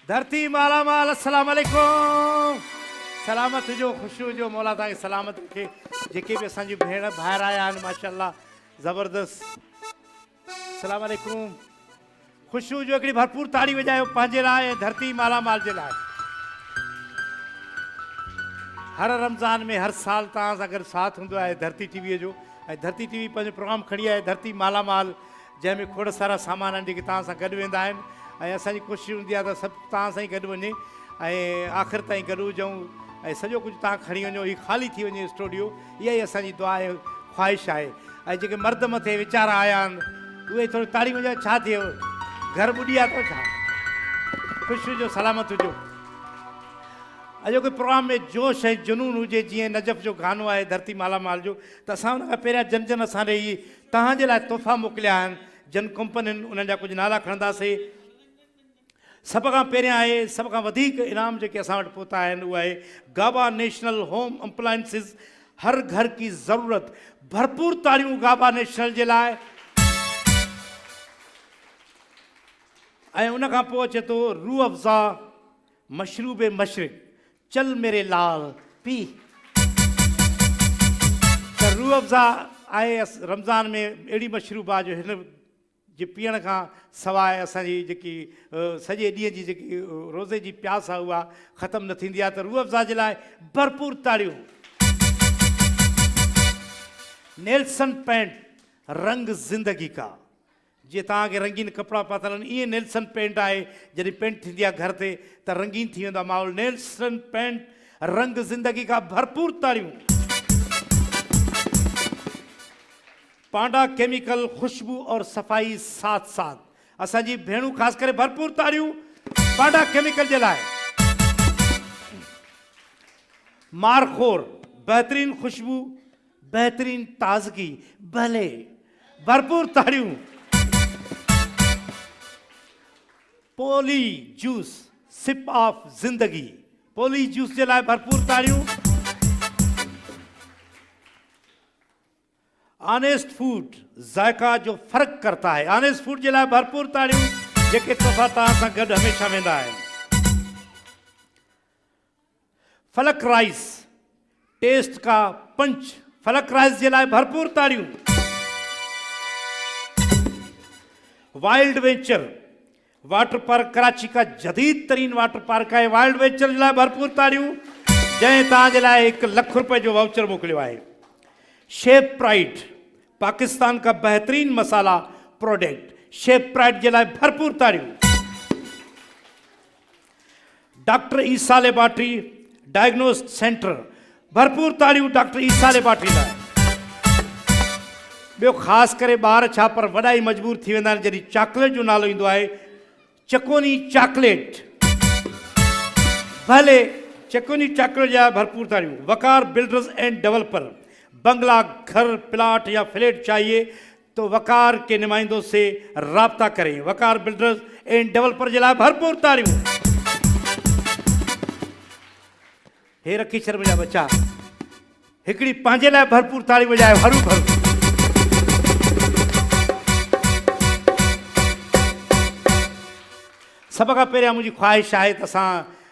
धरती माला माल अस्सलाम वालेकुम। सलामत जो खुश जो मौला तक सलामत रखे। जेके भी असांजी भेण ॿाहिरि आया आहिनि माशाअल्लाह ज़बरदस्त। सलाम वालेकुम। खुश जो हिकिड़ी भरपूर ताड़ी वॼायो पंहिंजे लाइ धरती माला माल जे लाइ। हर रमज़ान में हर साल तव्हां सां गॾु साथ हूंदो आहे धरती टीवीअ जो। ऐं धरती टीवी पंहिंजो प्रोग्राम खणी आहे धरती माला माल, जंहिंमें खोड़ सारा सामान आहिनि जेके तव्हां सां गॾु वेंदा आहिनि। ऐं असांजी कोशिशि हूंदी आहे त सभु तव्हां सां ई गॾु वञे ऐं आख़िर ताईं गॾु हुजूं ऐं सॼो कुझु तव्हां खणी वञो, हीउ ख़ाली थी वञे स्टूडियो। इहा ई असांजी दुआ ऐं ख़्वाहिश आहे। ऐं जेके मर्द मथे वीचारा आया आहिनि उहे थोरी ताड़ी वॼाए। छा थियो, घर ॿुॾी आहे तो छा? ख़ुशि हुजो, सलामत हुजो। अॼोके प्रोग्राम में जोश ऐं जुनून हुजे, जीअं नजफ़ जो गानो आहे धरती माला माल जो, त असां हुन खां पहिरियां जन असां ॾे इहे तव्हांजे लाइ तोहफ़ा मोकिलिया आहिनि। जन कंपनियुनि उन्हनि जा कुझु नाला खणंदासीं। सब खां पहिरियां आहे, सब खां वधीक इनाम जेके असां वटि पहुता आहिनि उहा आहे गाबा नेशनल होम अप्लायंसिस। हर घर की ज़रूरत। भरपूर ताड़ियूं गाबा नेशनल जे लाइ। ऐं उन खां पोइ अचे थो रूह अफ़ज़ा मशरूब मशरिक़, चल मेरे लाल पी। त रूह अफ़ज़ा आहे रमज़ान में अहिड़ी मशरूब आहे जो हिन जे पीअण खां सवाइ असांजी जेकी सॼे ॾींहं जी जेकी रोज़े जी प्यास आहे उहा ख़तमु न थींदी आहे। त रूह अफ़ज़ा जे लाइ भरपूर ताड़ियूं। नेल्सन पैंट रंग ज़िंदगी का। जीअं तव्हांखे रंगीन कपिड़ा पातल आहिनि, ईअं नेल्सन पैंट आहे। जॾहिं पैंट थींदी आहे घर ते त रंगीन थी वेंदो आहे माहौल। नेल्सन पैंट रंग ज़िंदगी का, भरपूर ताड़ियूं। पांडा केमिकल, खुशबू और सफ़ाई साथ साथ। असांजी भेणूं ख़ासि करे भरपूर ताड़ियूं पांडा केमिकल जे लाइ। मारखोर, बहितरीन खुशबू, बहितरीन ताज़गी, भले भरपूर ताड़ियूं। पोली जूस, सिप ऑफ जिंदगी, पोली जूस जे लाइ भरपूर ताड़ियूं। ऑनेस्ट फूड, जायका जो फ़र्क़ करता है। ऑनेस्ट फूड जे लाइ भरपूर ताड़ियूं। जेके तोहफ़ा तव्हां सां गॾु हमेशह वेंदा आहिनि। फलक राइस, टेस्ट का पंच, फलक राइस जे लाइ भरपूर ताड़ियूं। Wild venture water park, Karachi का जदीद तरीन वाटर पार्क है। वाइल्ड वेंचर जे लाइ भरपूर ताड़ियूं। जंहिं तव्हांजे लाइ ₹1 लख जो वाउचर मोकिलियो आहे। शेफ प्राइड, पाकिस्तान का बेहतरीन मसाला प्रोडक्ट। शेफ प्राइड जे लाइ भरपूर ताड़ियूं। डॉक्टर ईसा लेबॉर्ट्री डायग्नोस्ट सेंटर, भरपूर ताड़ियूं डॉक्टर ईसा लेबॉर्ट्री लाइ। ॿियो ख़ासि करे ॿार छा पर वॾा ई मजबूर थी वेंदा आहिनि जॾहिं चॉकलेट जो नालो ईंदो आहे। चकोनी चॉकलेट, भले चकोनी चॉकलेट जा भरपूर ताड़ियूं। वकार बिल्डर्स एंड डेवलपर, बंगला, घर, प्लाट या फ्लैट चाहिए तो वकार के नुमाइंदों से राब्ता करें। वकार बिल्डर्स एंड डेवलपर जे लाइ भरपूर ताड़ियूं। हे रखी छॾ मुंहिंजा बच्चा, हिकिड़ी पंहिंजे लाइ भरपूर ताड़ी वॼाए हरू भरू। सभ खां पहिरियां मुंहिंजी ख़्वाहिश आहे त असां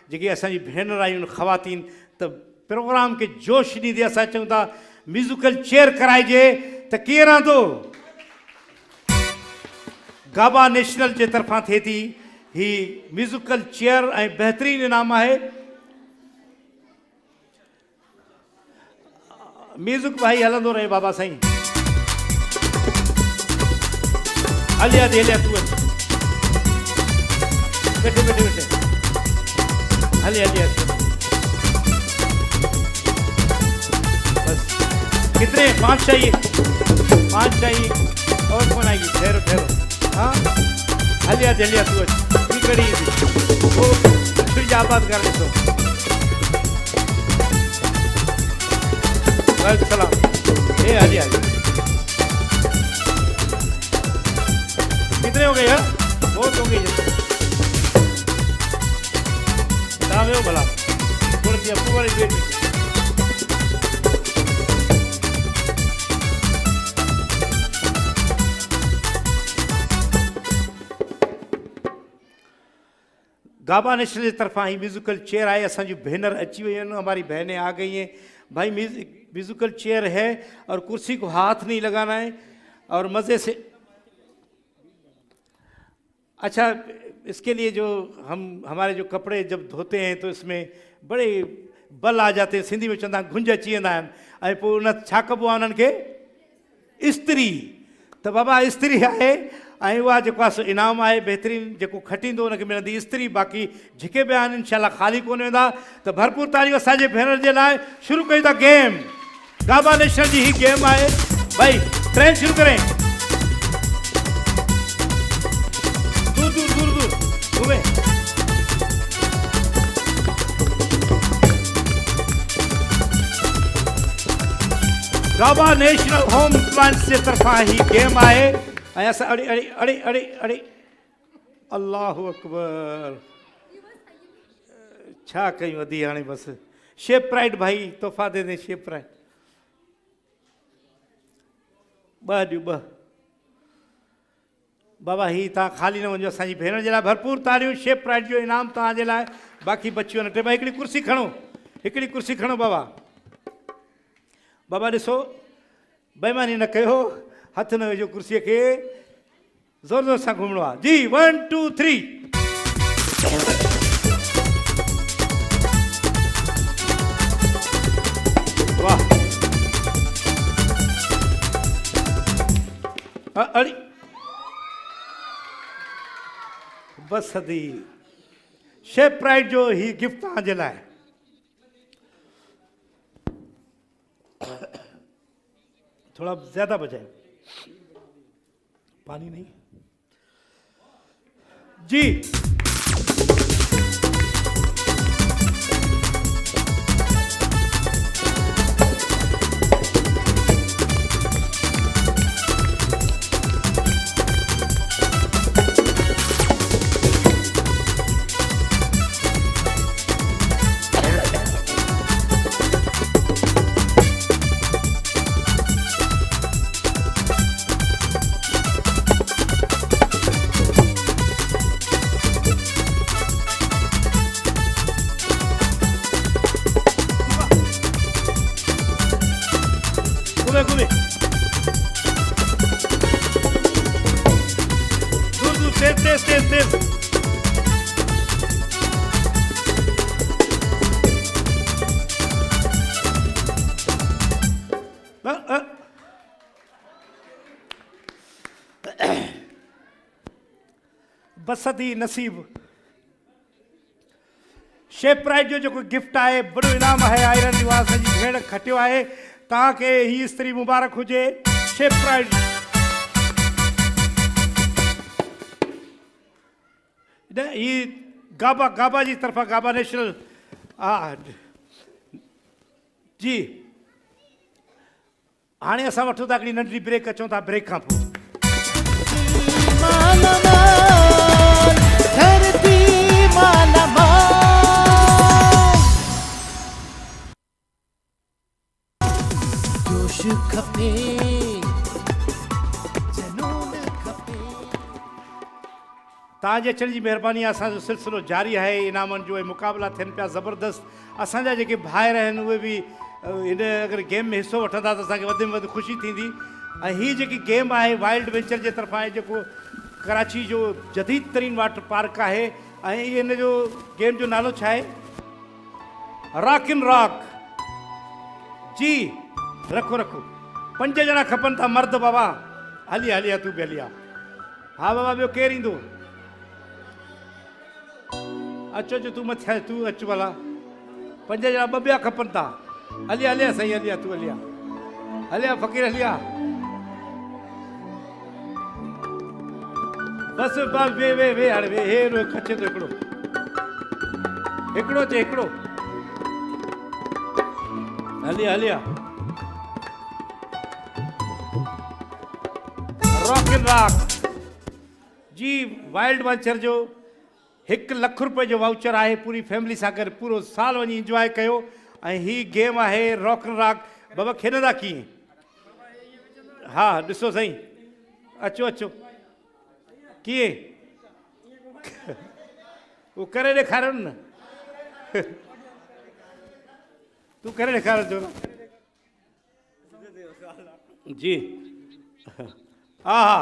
जेके असांजी भेनर आहियूं ख़वातीन, त प्रोग्राम खे जोश ॾींदे असां चऊं था म्यूज़िकल चेयर कराइजे त केरु आंदो। गाबा नेशनल जे तरफ़ां थिए थी ही म्यूज़िकल चेयर ऐं बहितरीन इनाम आहे। म्यूज़िक भाई हलंदो रहे बाबा साईं। हलिया तूं अच, बैठे बैठे बैठे हले हले। बस कितने? 5 चाहिए, 5 चाहिए और कौन आएगी? ठहरो ठहरो। हाँ हलिया तू अच, कड़ी वो फिर आबाद कर लेते। सलाम ए हलिया। कितने हो गए यार? बहुत हो गई। भला थोड़ी सी अपू वाली वेट। गाबा नेशनल की तरफा ही म्यूजिकल चेयर है, असं भेनर अची हुई हैं, हमारी बहनें आ गई हैं। भाई म्यूजिकल चेयर है और कुर्सी को हाथ नहीं लगाना है और मज़े से। अच्छा, इसके लिए जो हमारे जो कपड़े जब धोते हैं तो इसमें बड़े बल आ जाते हैं, सिंधी में चवंदा घुंज अची वेंदा आहिनि, ऐं पोइ उन छा कबो आहे उन्हनि खे इस्त्री। त बाबा इस्त्री आहे ऐं उहा जेको आहे सो इनाम आहे बहितरीनु, जेको खटींदो उनखे मिलंदी इस्त्री। बाक़ी जेके बि आहिनि इनशाला ख़ाली कोन वेंदा। त भरपूर तारीफ़ असांजे भेनर जे लाइ। शुरू कयूं था गेम। गाबा नेशनल जी ही गेम आहे। भाई ट्रेन शुरू करें। दूर दूर दूर दूर घूमे। गाबा नेशनल होम अप्लायंस जे तरफां ही गेम आहे। ऐं असां अड़े अड़े अड़े अड़े अड़े अल्लाहु अकबर, छा कयूं अधी हाणे बसि। शेप प्राइड भाई तोहफ़ा दे दे, शेप प्राइड ॿ ॾियो ॿ। बाबा ही तव्हां ख़ाली न वञो, असांजी भेण जे लाइ भरपूर तारियूं। शेप प्राइड जो इनाम तव्हांजे लाइ। बाक़ी बचियूं आहिनि टे। भाई हिकिड़ी कुर्सी खणो, हिकिड़ी कुर्सी खणो बाबा। बाबा ॾिसो बेईमानी न कयो, हथ न विझो कुर्सीअ खे, ज़ोर ज़ोर सां घुमणो आहे जी। 1 2 3। वाह अड़ी बस दी। शेप प्राइड जो ही गिफ्ट तव्हांजे लाइ। थोड़ा ज्यादा बजाए, पानी नहीं जी। घूमे दूर दूर, तेज तेज तेज तेज। बसती नसीब। शेप प्राइड जो जेको गिफ्ट आहे, बड़ो इनाम आहे आयरन निवास जी भेण खटियो आहे। तव्हांखे ही इस्त्री मुबारक हुजे। शेप प्राइड ही गाबा जी तरफ़ां, गाबा नेशनल। हा जी। हाणे असां वठूं था हिकिड़ी नंढड़ी ब्रेक, अचूं था ब्रेक खां पोइ। तव्हांजे अचण जी महिरबानी आहे। असांजो सिलसिलो जारी आहे, इनामनि जो ऐं मुक़ाबला थियनि पिया ज़बरदस्त। असांजा जेके भाइर आहिनि उहे बि हिन अगरि गेम में हिसो वठंदा त असांखे वधि में वधि ख़ुशी थींदी। ऐं हीअ जेकी गेम आहे वाइल्ड वेंचर जे तरफ़ां आहे, जेको कराची जो जदीद तरीन वाटर पार्क आहे। ऐं हिन जो गेम जो नालो छा आहे? रॉक इन रॉक जी। रखो रखो, 5 ॼणा खपनि था मर्द बाबा। हली हली तूं बि हली आ। हा बाबा, ॿियो केरु ईंदो? अचो अचो, तूं मथे तूं अचु भला। 5 ॼणा, 2 ॿिया खपनि था। हली हलिया साईं, हलिया तूं हलिया, हलिया फ़क़ीर हलिया। बसि बस वे वे वे हाणे वे। हे खचे थो हिकिड़ो, हिकिड़ो अचे हिकिड़ो। हलिया हलिया। रॉक इन रॉक जी। वाइल्ड वेंचर जो 1 लख रुपए जो वाउचर आहे। पूरी फैमिली सां गॾु पूरो साल वञी इंजॉय कयो। ऐं ही गेम आहे रॉक इन रॉक। बाबा खेॾंदा कीअं? हा ॾिसो साईं, अचो अचो। कीअं? वो करे ॾेखारियो न तूं करे ॾेखार जो जी हा हा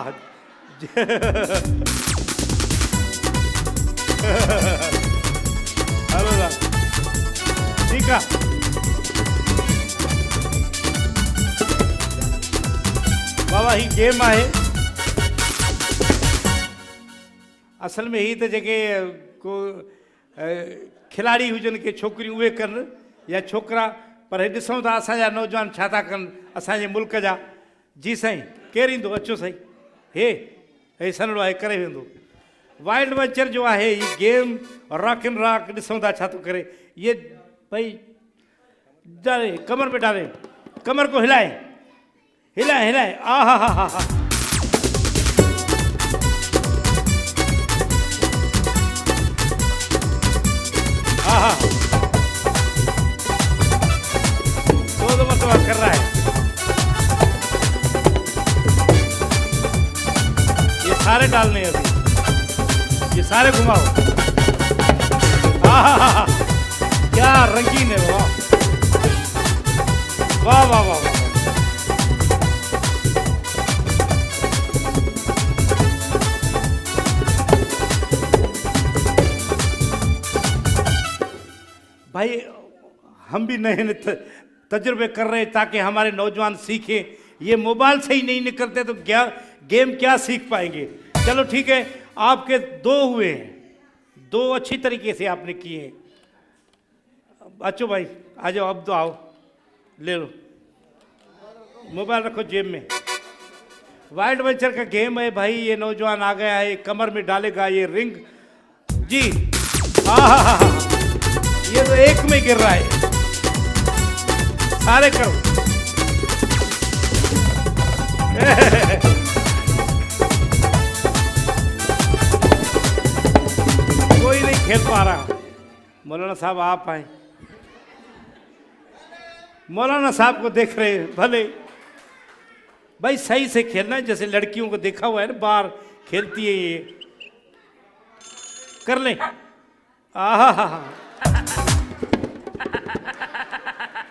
हलो ठीकु आहे बाबा ही गेम आहे असल में ही तो जेके को खिलाड़ी हुजनि के छोकिरियूं उहे कनि या छोकिरा पर हे ॾिसूं था असांजा नौजवान छा था कनि असांजे मुल्क जा जी साईं केरु ईंदो अचो साईं हे सनड़ो आहे करे वेंदो वाइल्ड वेंचर जो आहे ये गेम रॉक एंड रॉक ॾिसूं था छा थो करे ये भाई डाले कमर पे डाले कमर को हिलाए हिलाए हिलाए आ हा हा हा हा हाँ दो मरतबा कर रहा है ये सारे डालने हैं अभी ये सारे घुमाओ हाँ क्या रंगीन है वाह वाह वाह वाह वाह भाई हम भी नए नए तजुर्बे कर रहे हैं ताकि हमारे नौजवान सीखें ये मोबाइल से ही नहीं निकलते तो क्या गेम क्या सीख पाएंगे चलो ठीक है आपके दो हुए हैं दो अच्छी तरीके से आपने किए हैं अच्छो भाई आ जाओ अब तो आओ ले लो मोबाइल रखो जेब में वाइल्ड वेंचर का गेम है भाई ये नौजवान आ गया है कमर में डालेगा ये रिंग जी हाँ ये तो एक में गिर रहा है सारे करो कोई नहीं खेल पा रहा मौलाना साहब आप आए मौलाना साहब को देख रहे हैं भले भाई सही से खेलना है जैसे लड़कियों को देखा हुआ है ना बाहर खेलती है ये कर लें आहा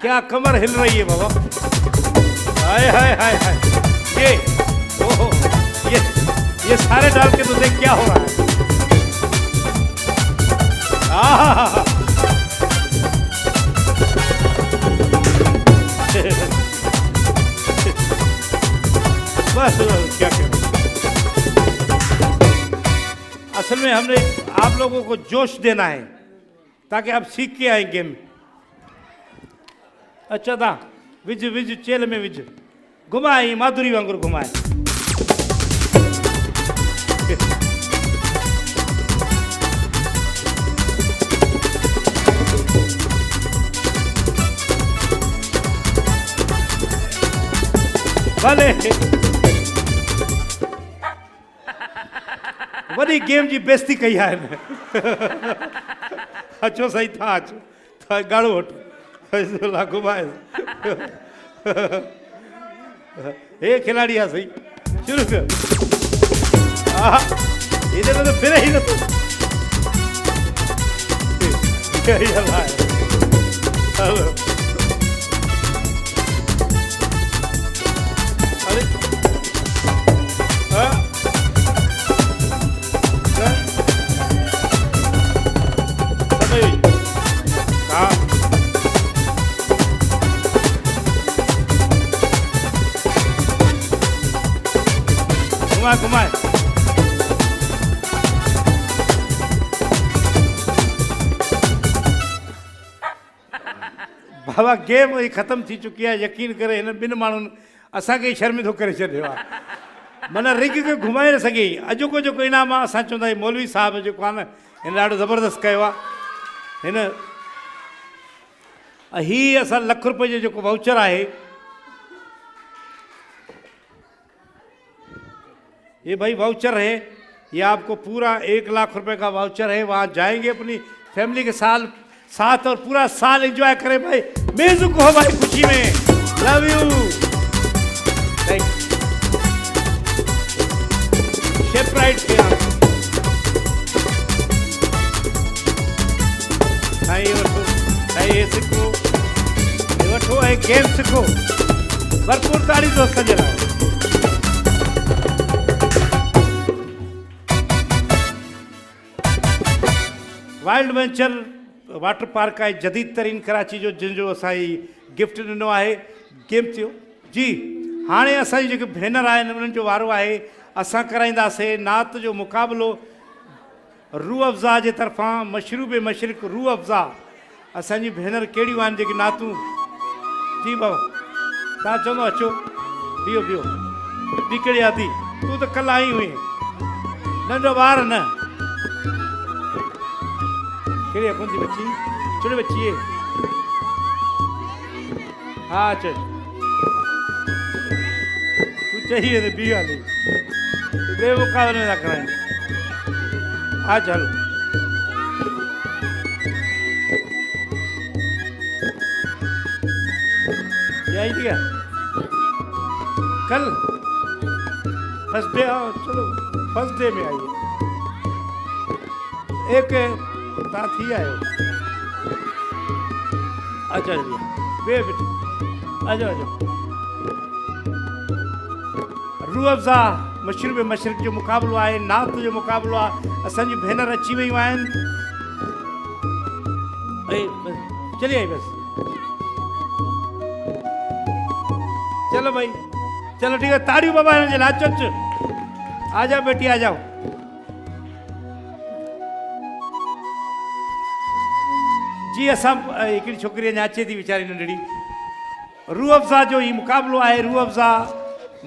क्या कमर हिल रही है बाबा हाय हाय हाय हाय ये ओहो ये सारे डाल के तो देख क्या हो रहा है आहा बस क्या करें असल में हमने आप लोगों को जोश देना है ताकि आप सीख के आए गेम अच्छा था विज विज चेल में विज घुमाए माधुरी वांगुर घुमाए भले वही गेम जी बेइज्जती कई है अच्छो सही था अच्छो था गाड़ो हटो घुमाए हे खिलाड़ी आ सही शुरू कर इधर तो फिर ही ना तो हेलो अरे घुमाए घुमाए बाबा गेम ही ख़त्म थी चुकी है यकीन करे हिन ॿिनि माण्हुनि असांखे ई शर्मिंदो करे छॾियो आहे माना रिंग खे घुमाए न सघे अॼोको जेको इनाम आहे असां चवंदा आहियूं मौलवी साहिब जेको आहे न हिन ॾाढो ज़बरदस्त कयो आहे हिन हीअ असां ₹1 जो जेको वाउचर आहे ये भाई वाउचर है ये आपको पूरा ₹1,00,000 का वाउचर है वहाँ जाएंगे अपनी फैमिली के साथ और पूरा साल एंजॉय करें भाई म्यूजिक हो भाई खुशी में love you thank shape right के रखो भरपूर ताड़ी दोस्तनि जे लाइ। वाइल्ड वेंचर वाटर पार्क आहे जदीद तरीन कराची जो, जिनजो असांजी गिफ्ट ॾिनो आहे गेम थियो जी। हाणे असांजी जेके भेनर आहिनि उन्हनि जो वारो आहे। असां कराईंदासीं नात जो मुक़ाबिलो रूह अफ़ज़ा जे तरफ़ां मशरूब मशरिक़ रूह अफ़ज़ा। असांजी भेनर कहिड़ियूं आहिनि जेके नातूं जी बाबा तव्हां चवंदो अचो बीहो बीहो ॿी कहिड़ी आदि तूं त कल्ह आई हुई नंढो ॿार न कहिड़ी आहे कौन सी बच्ची छोटी बच्ची है हाँ चल तू चाहिए तो बी वाली बे मुकाबले में ना कराएं आ चल ये आई थी क्या कल फर्स्ट डे आओ चलो फर्स्ट डे में आइए एक तव्हां थी आयो अच्छा जी बे बेटी अचो अचो रूह अफ़ज़ा मशरूब मशरिक़ जो मुक़ाबिलो आहे नात जो मुक़ाबिलो आहे। असांजी भेनर अची वियूं आहिनि चलिए आई बस चलो भाई चलो ठीक है ताड़ियों बाबा हिननि जे लाइ अचो अचो आ जाओ बेटी आ जाओ। जी असां हिकिड़ी छोकिरी अञा अचे थी वीचारी नंढड़ी रूह अफ़ज़ा जो ही मुक़ाबिलो आहे। रूह अफ़ज़ा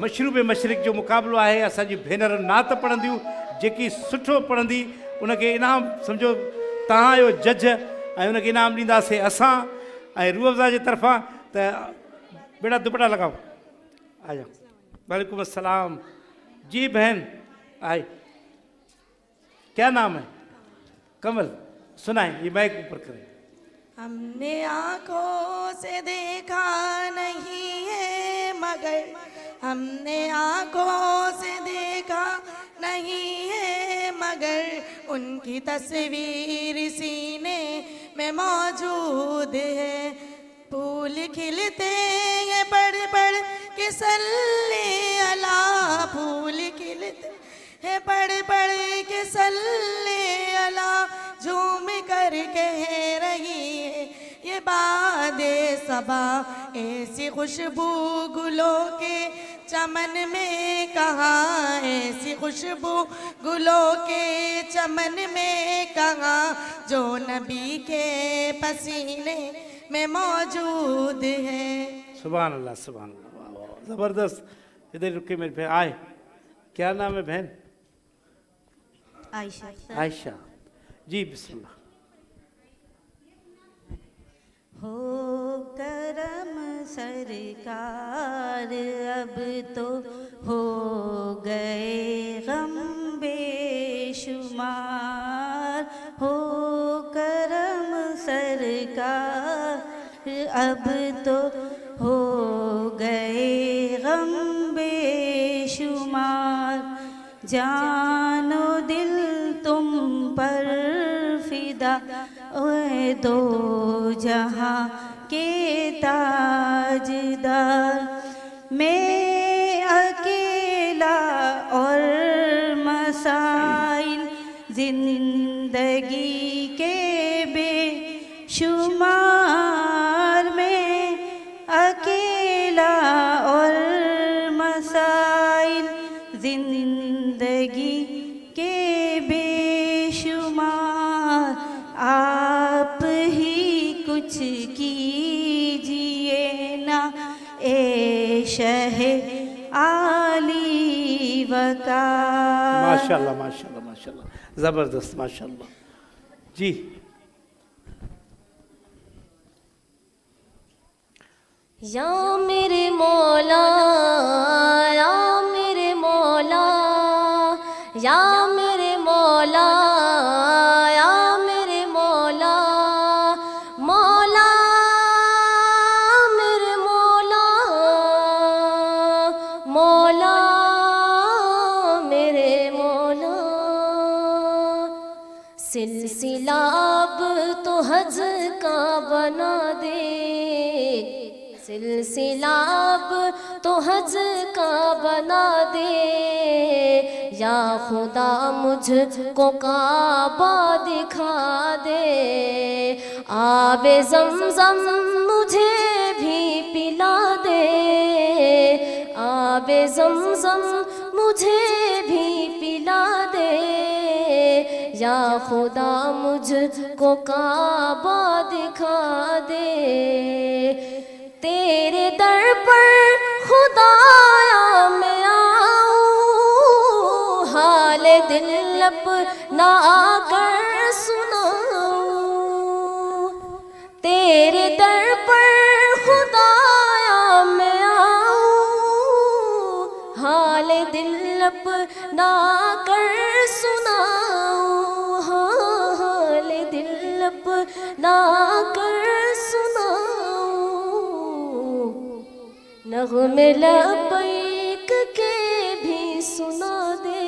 मशरूब मशरिक़ जो मुक़ाबिलो आहे। असांजी भेनर नात पढ़ंदियूं जेकी सुठो पढ़ंदी उनखे इनाम सम्झो तव्हां आहियो जज ऐं उनखे इनाम ॾींदासीं असां ऐं रूह अफ़ज़ा जे तरफ़ां। त बेटा दुपट्टा लगाओ आ जाओ वालेकुम अस्सलाम जी बहन आए क्या नाम है कमल सुनाए ये माइक ऊपर करें। हमने आँखों से देखा नहीं है मगर हमने आँखों से देखा नहीं है मगर उनकी तस्वीर सीने में मौजूद है। फूल खिलते हैं पढ़ पढ़ के सल्ले अला फूल खिलते हैं पढ़ पढ़ के सल्ले अला झूम कर कह रही है ये बादे सबा ऐसी खुशबू गुलों के चमन में कहाँ ऐसी खुशबू गुलों के चमन में कहाँ जो नबी के पसीने में मौजूद है। सुभान अल्लाह ज़बरदस्त। इधर रुके मेरे बहन आए क्या नाम है बहन आयशा आयशा जी बिस्मिल्लाह। हो करम सरकार अब तो हो गए गम बेशुमार हो करम सरकार अब तो हो गए गम बेशुमार। जानो दिल तुम पर फिदा ओए दो जहां के ताजदार। मैं अकेला और मसाइल जिंदगी के बेशुमार। मैं अकेला और मसाइल जिंदगी के बेशुमार। आप ही कुछ कीजिए ना ए शहे आली वकार। माशाल्लाह माशाल्लाह माशाल्लाह ज़बरदस्त माशाल्लाह जी। या मेरे मौला या मेरे मौला या मेरे मौला या मेरे मौला मौला मेरे मौला मौला मेरे मौला। सिलसिला अब तो हज का बना दे सिलसिला अब तो हज का बना दे, या खुदा मुझको काबा दिखा दे। आबे ज़मज़म मुझे भी पिला दे, आबे ज़मज़म मुझे भी पिला दे, या खुदा मुझको काबा दिखा दे। तेरे दर पर खुदाया मैं आऊं, हाल दिल अपना आकर सुनाऊं। तेरे दर पर खुदाया मैं आऊं, हाल दिल अपना आकर सुनाऊं, हाल दिल अपना आकर सुनाऊं। नग़्मे लबैक के भी सुना दे,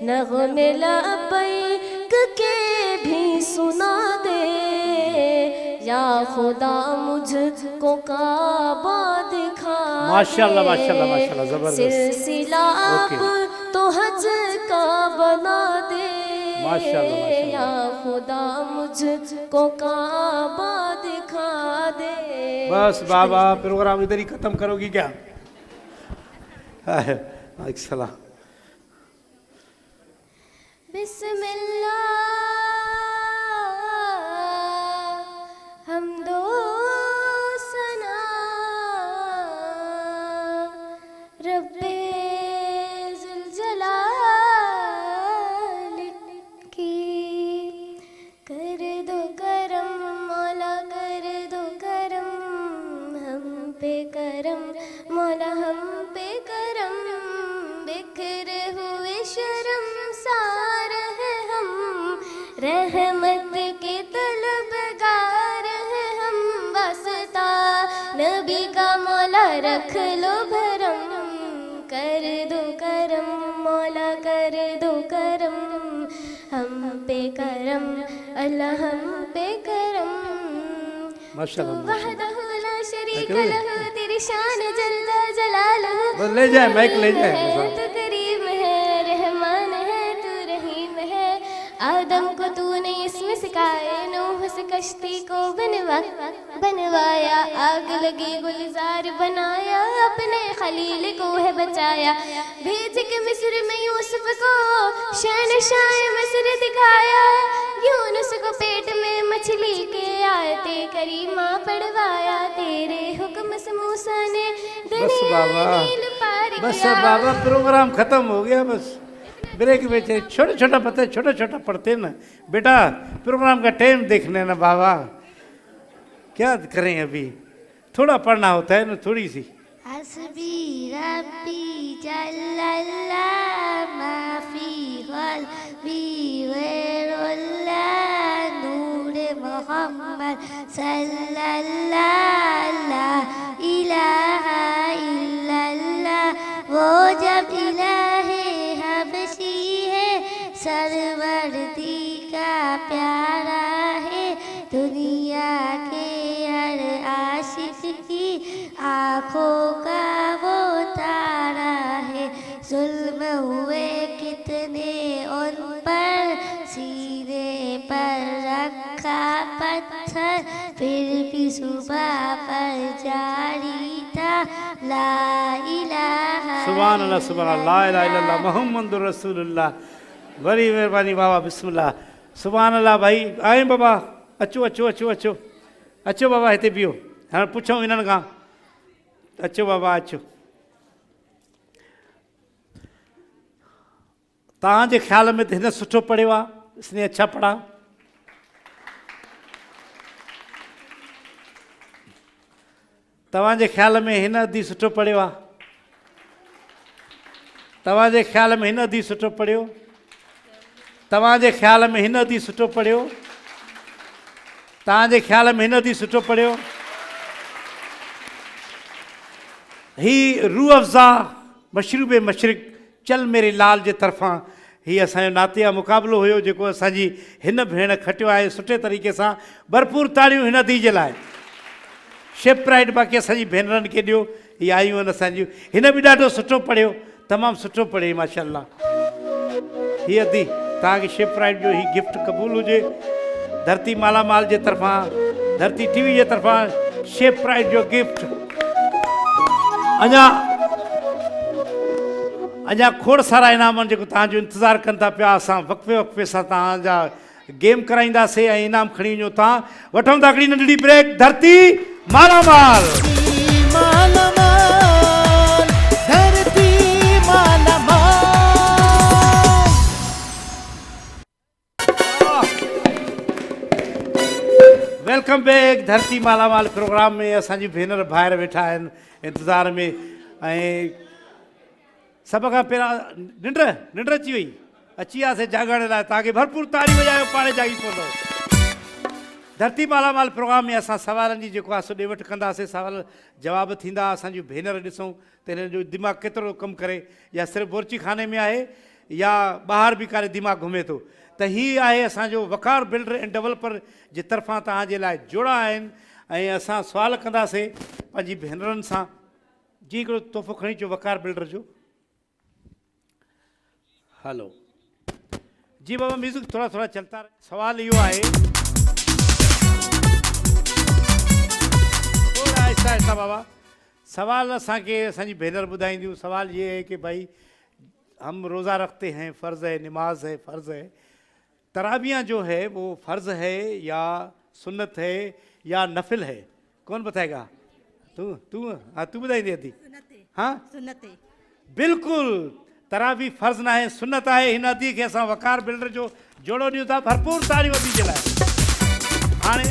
नग़्मे लबैक के भी सुना दे, या खुदा मुझको काबा दिखा दे। माशाल्लाह माशाल्लाह माशाल्लाह, जबरदस्त। सिलसिला अब तो हज का बना दे, माशाल्लाह माशाल्लाह। या खुदा मुझको काबा दिखा दे। बस बाबा, प्रोग्राम इधर ही खत्म करोगी क्या? सलाम। बिस्मिल्लाह हमदो सना रब्बे ज़ुल जलाल की। कर दो करम मौला, कर दो करम हम पे करम मौला, हम पे करम। बिखरे हुए शर्मसार है हम, रहमत के तलबगार है हम। वास्ता नबी का मौला रख लो भरम, कर दो करम मौला, कर दो करम हम पे करम अल्लाह, हम पे करम। माशाल्लाह वहदहु ला शरीक लहू, तेरी शान जल्ला जलालहू। बस ले जाए, माइक ले जाए। तू करीम है, रहमान है, तू रहीम है। आदम को तूने इसमें सिखाए, नूह से कश्ती को बनवाया। आग लगी गुलजार बनाया, अपने खलील को है बचाया। भेज के मिस्र में यूसुफ को शहनशाह मिस्र दिखाया। यूनुस को पेट में मछली के आयते करीमा पढ़वाया। तेरे हुक्म से मूसा ने बस बाबा, नील पार बस किया। बाबा, प्रोग्राम खत्म हो गया। बस ब्रेक में छोटा छोटा पता है, छोटा छोटा पढ़ते ना बेटा। प्रोग्राम का टाइम देखने ना बाबा, क्या करें अभी, थोड़ा पढ़ना होता है ना, थोड़ी सी। हस्बी रब्बी जल्लल्लाह माफी क़ल्बी गैरुल्लाह, नूर मोहम्मद सल्लल्लाह ला इलाहा इल्लल्लाह। वो जब इलाहे हबशी है, सरवर्दी का प्यारा है। दुनिया के हर आशिक की आँखों का वो तारा है। जुल्म हुए कितने उन पर, सीने पर रखा पत्थर, फिर भी सुबह पर जारी था ला इलाहा। सुभान अल्लाह, सुभान अल्लाह, ला इलाहा इल्लल्लाह मुहम्मदुर रसूलुल्लाह। बड़ी मेहरबानी बाबा, बिस्मिल्लाह। सुभान अल्लाह। भाई आए बाबा, अचो अचो अचो अचो अचो बाबा, हिते बीहो। हाणे पुछूं इन्हनि खां। अचो बाबा अचो। तव्हांजे ख़्याल में त हिन सुठो पढ़ियो आहे? इसने अच्छा पढ़ा? तव्हांजे ख़्याल में हिन अधी सुठो पढ़ियो आहे? तव्हांजे ख़्याल में हिन अधी सुठो पढ़ियो? तव्हांजे ख़्याल में हिन अधी सुठो पढ़ियो? तव्हांजे ख़्याल में हिन अधी सुठो पढ़ियो? ही रूह अफ़ज़ा मशरूब मशरिक़ चल मेरे लाल जे तरफ़ां, हीअ असांजो नातिया मुक़ाबिलो हुयो जेको असांजी हिन भेण खटियो आहे सुठे तरीक़े सां। भरपूर ताड़ियूं हिन धी जे लाइ। शेप प्राइड बाक़ी असांजी भेनरनि खे ॾियो, इहे आयूं आहिनि असांजियूं। हिन बि ॾाढो सुठो पढ़ियो, तमामु सुठो पढ़े माशाल्लाह। हीअ अदी तव्हांखे शेप प्राइड जो हीउ गिफ्ट क़बूल हुजे। धरती मालामाल जे तरफ़ां, धरती टीवी जे तरफ़ां शेप प्राइड जो गिफ्ट। अञा खोड़ सारा इनाम आहिनि जेको तव्हांजो इंतज़ारु कनि था पिया। असां वक़्फ़े वक़्फ़े सां तव्हांजा गेम कराईंदासीं ऐं इनाम खणी वञो तव्हां। वठूं था हिकिड़ी नंढड़ी ब्रेक। धरती मालामाल, धरती मालामाल। Welcome back. धरती मालामाल प्रोग्राम में असांजी भेनर ॿाहिरि वेठा आहिनि इंतज़ार में। ऐं सभ खां पहिरां निंड अची वई, अची वियासीं जाॻण लाइ। तव्हांखे भरपूर ताड़ी वॼायो, पाणे जागी पवंदो। धरती मालामाल प्रोग्राम में असां सवालनि जी जेको आहे सो ॾे वठि कंदासीं। सवाल जवाब थींदा। असांजूं भेनर ॾिसूं त हिन जो दिमाग़ केतिरो कमु करे, या सिर्फ़ु बुर्ची खाने में आहे या ॿाहिरि बि कारे दिमाग़ घुमे थो। त हीअ आहे असांजो वकार बिल्डर एंड डेवलपर जे तरफ़ां तव्हांजे लाइ जोड़ा आहिनि। ऐं असां सुवाल कंदासीं पंहिंजी भेनरुनि सां। जी हिकिड़ो तोहफ़ो खणी अचो वकार बिल्डर जो। हेलो जी बाबा, म्यूज़िक थोड़ा थोड़ा चलता रहे। सवाल इहो आहे, थोड़ा आहिस्ता आहिस्ता बाबा। सवाल असांखे असांजी भेनर ॿुधाईंदियूं। सवाल ये है कि भाई हम रोज़ा रखते हैं, फ़र्ज़ है, नमाज है, फ़र्ज़ है। तराबियाँ जो है वो फ़र्ज़ है या सुन्नत है या नफिल है? कौन बताएगा? तू तू हाँ तू ॿुधाईंदी अदी। हाँ सुन्नत बिल्कुलु, तराबी फ़र्ज़ न आहे, सुन्नत आहे। हिन अदी खे असां वकार बिल्डर जो जोड़ो ॾियूं था। भरपूर ताड़ियूं अदी जे लाइ। हाणे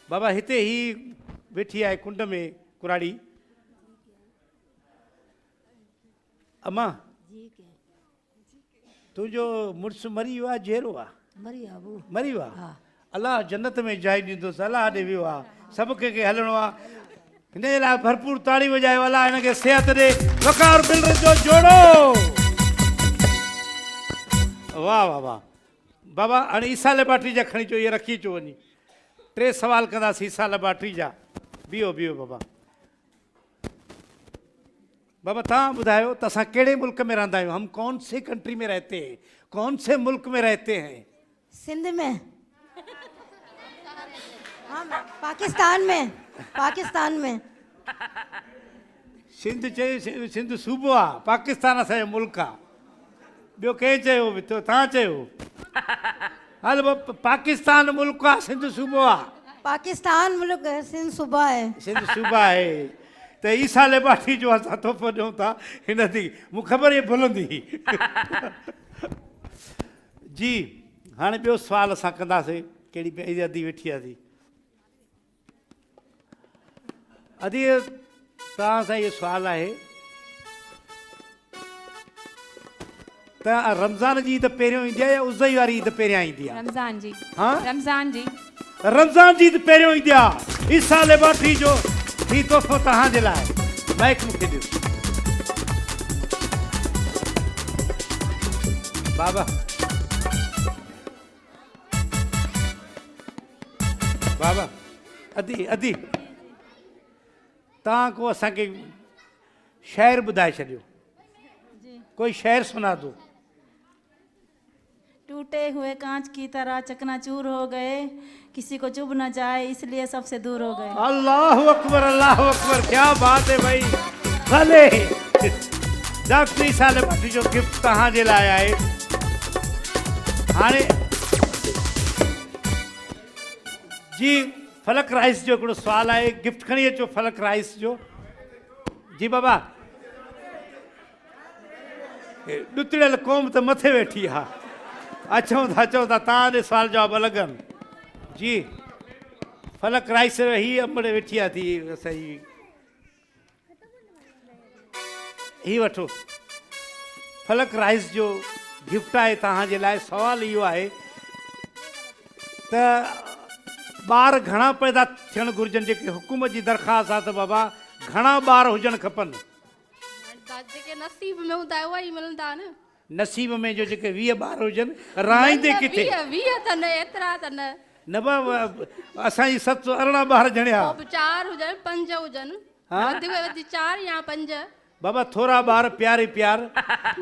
बाबा हिते ही वेठी आहे कुंड में कुराड़ी। अम्मा तुंहिंजो मुड़ुसु मरी वियो आहे, जहिड़ो आहे? मरी वियो आहे। अलाह जन्नत में जाइ ॾींदुसि। अलाह ॾे वियो आहे। सभु कंहिंखे हलणो आहे। हिन जे लाइ भरपूर ताड़ी वॼायो। अलाह हिनखे सिहत ॾे। वकार बिल्डर जो जोड़ो। वाह वाह वाह बाबा। हाणे ईसा लेबाट्री जा खणी अचो, इहे रखी अचो वञी। 3 सवाल कंदासीं ईसा लेबाट्री जा। बीहो बीहो बाबा। बाबा तव्हां ॿुधायो त असां कहिड़े मुल्क में रहंदा आहियूं? हम कौन से कंट्री में रहते हैं, कौन से मुल्क में रहते हैं? सिंध में। हाँ पाकिस्तान में। पाकिस्तान में। सिंध चयो, सिंध सूबो आहे, पाकिस्तान असांजो मुल्क आहे। ॿियो कंहिं चयो बि? तव्हां चयो। हल पाकिस्तान मुल्क आहे, सिंध सूबो आहे। पाकिस्तान मुल्क है, सिंध सूबा है। सिंध सूबा आहे। त ईसा लेबाट्री जो असां तोहफ़ो ॾियूं था हिन दी। मूंखे ख़बर इहे भुलंदी। जी हाणे ॿियो सुवाल असां कंदासीं। कहिड़ी ॿी अदी वेठी आहे? अदी तव्हां सां इहो सुवालु आहे त रमज़ान जी ईद पहिरियों ईंदी आहे या उज़ई वारी ईद पहिरियां ईंदी आहे? रमज़ान जी। हाँ रमज़ान जी। रमज़ान जी ईद पहिरियों ईंदी आहे। ईसा लेबाट्री जो ही तोहफ़ो तव्हांजे लाइ। माइक मूंखे ॾियो बाबा। बाबा अदी अदी तव्हां को असांखे शेर ॿुधाए छॾियो। कोई शेर सुना दो। टूटे हुए कांच की तरह चकनाचूर हो गए, किसी को चुभ न जाए इसलिए सबसे दूर हो गए। अल्लाह अकबर, अल्लाह अकबर। क्या बात है भाई। भले डॉक्टर ईसा लेबाट्री जो गिफ्ट तव्हांजे लाइ आहे। हाणे जी फलक राइस जो हिकिड़ो सुवालु आहे। गिफ्ट खणी अचो फलक राइस जो। जी बाबा। ॾुतड़ियल क़ौम त मथे वेठी आहे। अचूं था तव्हां ॾे सुवाल जवाब लॻनि। जी फलक राइस ही अंबड़े वेठी आहे थी असांजी। ही वठो फलक राइस जो गिफ्ट आहे तव्हांजे लाइ। सवाल इहो आहे त ॿार घणा पैदा थियणु घुरिजनि? जेके हुकूमत जी दरख़्वास्त आहे त बाबा घणा ॿार हुजणु खपनि? जेके नसीब में हूंदा उहा ई मिलंदा न। नसीब में जो जेके 20 ॿार हुजनि। रांदे किथे? 20 त न, एतिरा त न। न असांजी 7 अरिड़हं ॿार ॼणिया पोइ बि 4 हुजनि 5 हुजनि हाँ? वधि में वधि 4 या 5 बाबा थोरा ॿार प्यार ई प्यार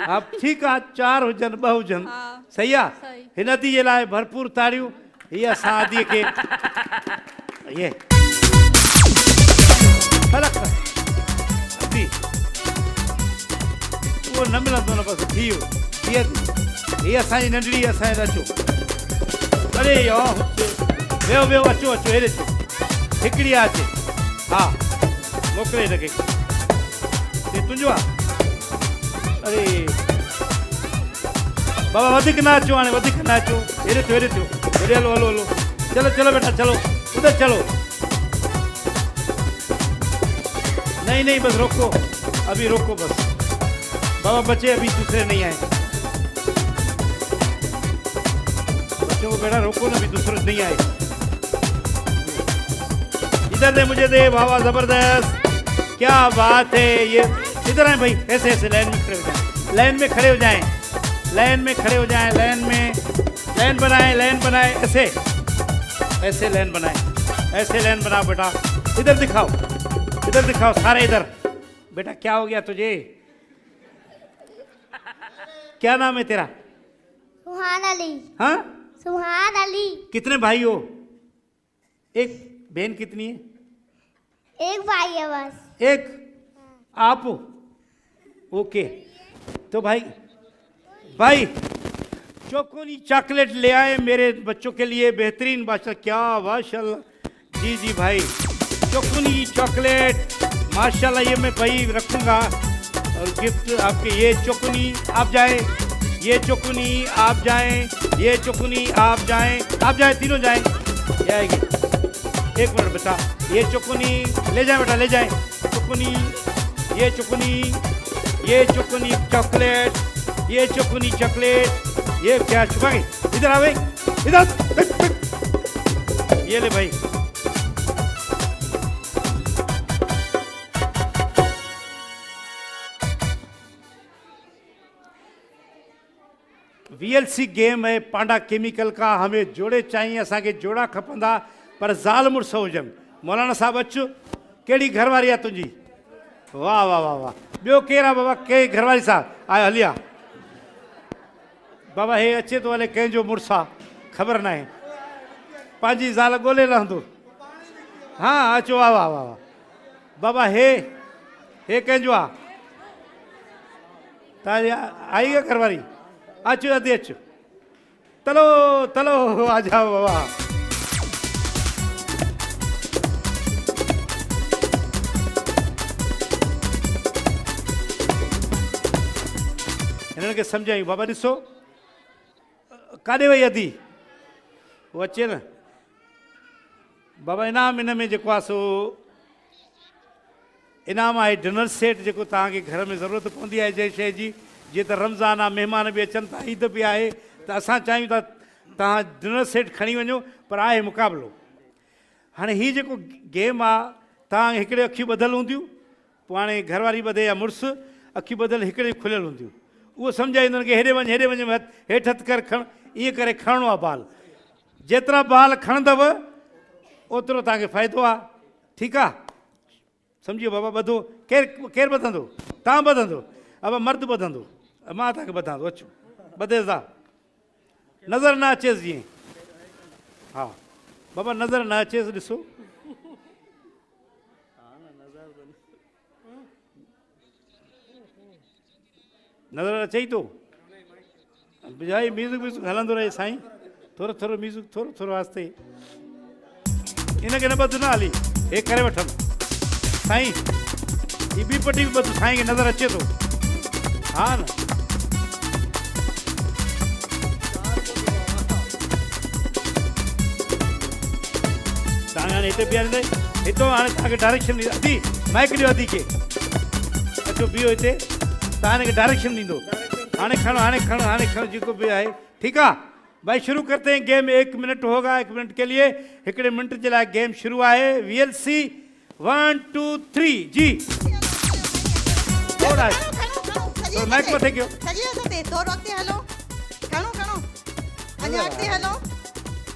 हा ठीकु आहे 4 हुजनि 2 हुजनि हा सही आहे सही हिन अदी जे लाइ भरपूर ताड़ियूं हीअ असां अदीअ खे ये फ़र्क़ु अदी उहो न मिलंदो न बसि थी वियो हीअ असांजी नंढड़ी असांजे अचो अरे यो वेहो वेहो अचो अचो हेॾे अचो हिकिड़ी आहे अचे हा मोकिले हिनखे हे तुंहिंजो आहे अरे बाबा वधीक न अचो हाणे वधीक न अचो हेॾे थियो हेॾे थियो हेॾे हलो हलो हलो चलो चलो बेटा चलो उधर चलो नहीं नहीं बस रोको अभी रोको बस बाबा बच्चे अभी दूसरे नहीं आए बच्चों को बेटा रोको ना अभी दूसरे नहीं आए इधर दे मुझे दे बाबा जबरदस्त क्या बात है ये इधर आए भाई ऐसे ऐसे लाइन में खड़े हो जाएं लाइन में खड़े हो जाएं लाइन में खड़े हो जाएं लाइन बनाए ऐसे ऐसे लाइन बनाए ऐसे लाइन बनाओ बेटा इधर दिखाओ सारे इधर बेटा क्या हो गया तुझे क्या नाम है तेरा सुहान अली हाँ सुहान अली कितने भाई हो एक बहन कितनी है एक भाई है बस एक आप हो ओके तो भाई चोकोनी चॉकलेट ले आए मेरे बच्चों के लिए बेहतरीन माशा क्या माशाल्लाह जी भाई चोकोनी चॉकलेट माशाल्लाह ये मैं भाई रखूँगा और गिफ्ट आपके ये चोकोनी आप जाएं ये चोकोनी आप जाएं ये चोकोनी आप जाएं तीनों जाएं ये आएगी एक मिनट बेटा ये चोकोनी ले जाएं बेटा ले जाएं चोकोनी ये चोकोनी चॉकलेट ये क्या छुपा गई इधर आ भाई इधर ये ले भाई VLC गेम है पांडा केमिकल का हमें जोड़े चाहिए असांखे जोड़ा खपंदा पर ज़ाल मुड़ुस हुजनि मौलाना साहब अचु कहिड़ी घरवारी आहे तुंहिंजी वाह वाह वाह वाह ॿियो केरु आहे बाबा के घरवारी साहब आयो हलिया बाबा हे अचे थो हले कंहिंजो मुड़ुस आहे ख़बर न आहे पंहिंजी ज़ाल ॻोल्हे रहंदो हा अचो वाह वाह वाह बाबा हे कंहिंजो आहे तव्हांजी आई आहे घरवारी अचो अदी अचो तलो आ जाओ बाबा हिननि खे सम्झायूं बाबा ॾिसो काॾे वई अदी उहो अचे न बाबा इनाम हिन में जेको आहे सो इनाम आहे डिनर सेट जेको तव्हांखे घर में ज़रूरत पवंदी आहे जंहिं शइ जी जीअं त रमज़ान आहे महिमान बि अचनि था ईद बि आहे त असां चाहियूं था तव्हां डिनर सेट खणी वञो पर आहे मुक़ाबिलो हाणे हीअ जेको गेम आहे तव्हां हिकिड़े अखियूं ॿधल हूंदियूं पोइ हाणे घरवारी ॿधे या मुड़ुसु अखियूं ॿधल हिकिड़े खुलियल हूंदियूं उहो सम्झाईंदो कि हेॾे वञ हेठि हथु कर खण ईअं करे खणणो आहे बाल जेतिरा बाल खणंदव ओतिरो तव्हांखे फ़ाइदो आहे ठीकु आहे सम्झियो बाबा ॿधो केरु ॿधंदो तव्हां ॿधंदो बाबा मर्द ॿधंदो मां तव्हांखे ॿधां थो अचो ॿधेसि था नज़र न अचेसि जीअं हा बाबा नज़र न अचेसि ॾिसो नज़र अचई थो भाई म्यूज़िक व्यूज़िक हलंदो रहे साईं थोरो म्यूज़िक थोरो आस्ते इनखे न ॿधु न हली हे करे वठनि साईं ही ॿी पटी बि ॿधु साईं खे नज़र अचे थो हा न तव्हां हाणे हिते बीहारींदे हितो हाणे तव्हांखे डायरेक्शन ॾींदो अदी माइक ॾियो अदी खे अचो बीहो हिते तव्हां हिनखे डायरेक्शन ॾींदो हाणे खणो जेको बि आहे ठीकु आहे भाई शुरू करते हैं गेम 1 मिनट होगा 1 मिनट के लिए हिकिड़े मिनट जे लाइ गेम शुरू आहे VLC 1 2 3 जी थोड़ा माइक मथे कयो थोरो अॻिते हलो खणो अञा अॻिते हलो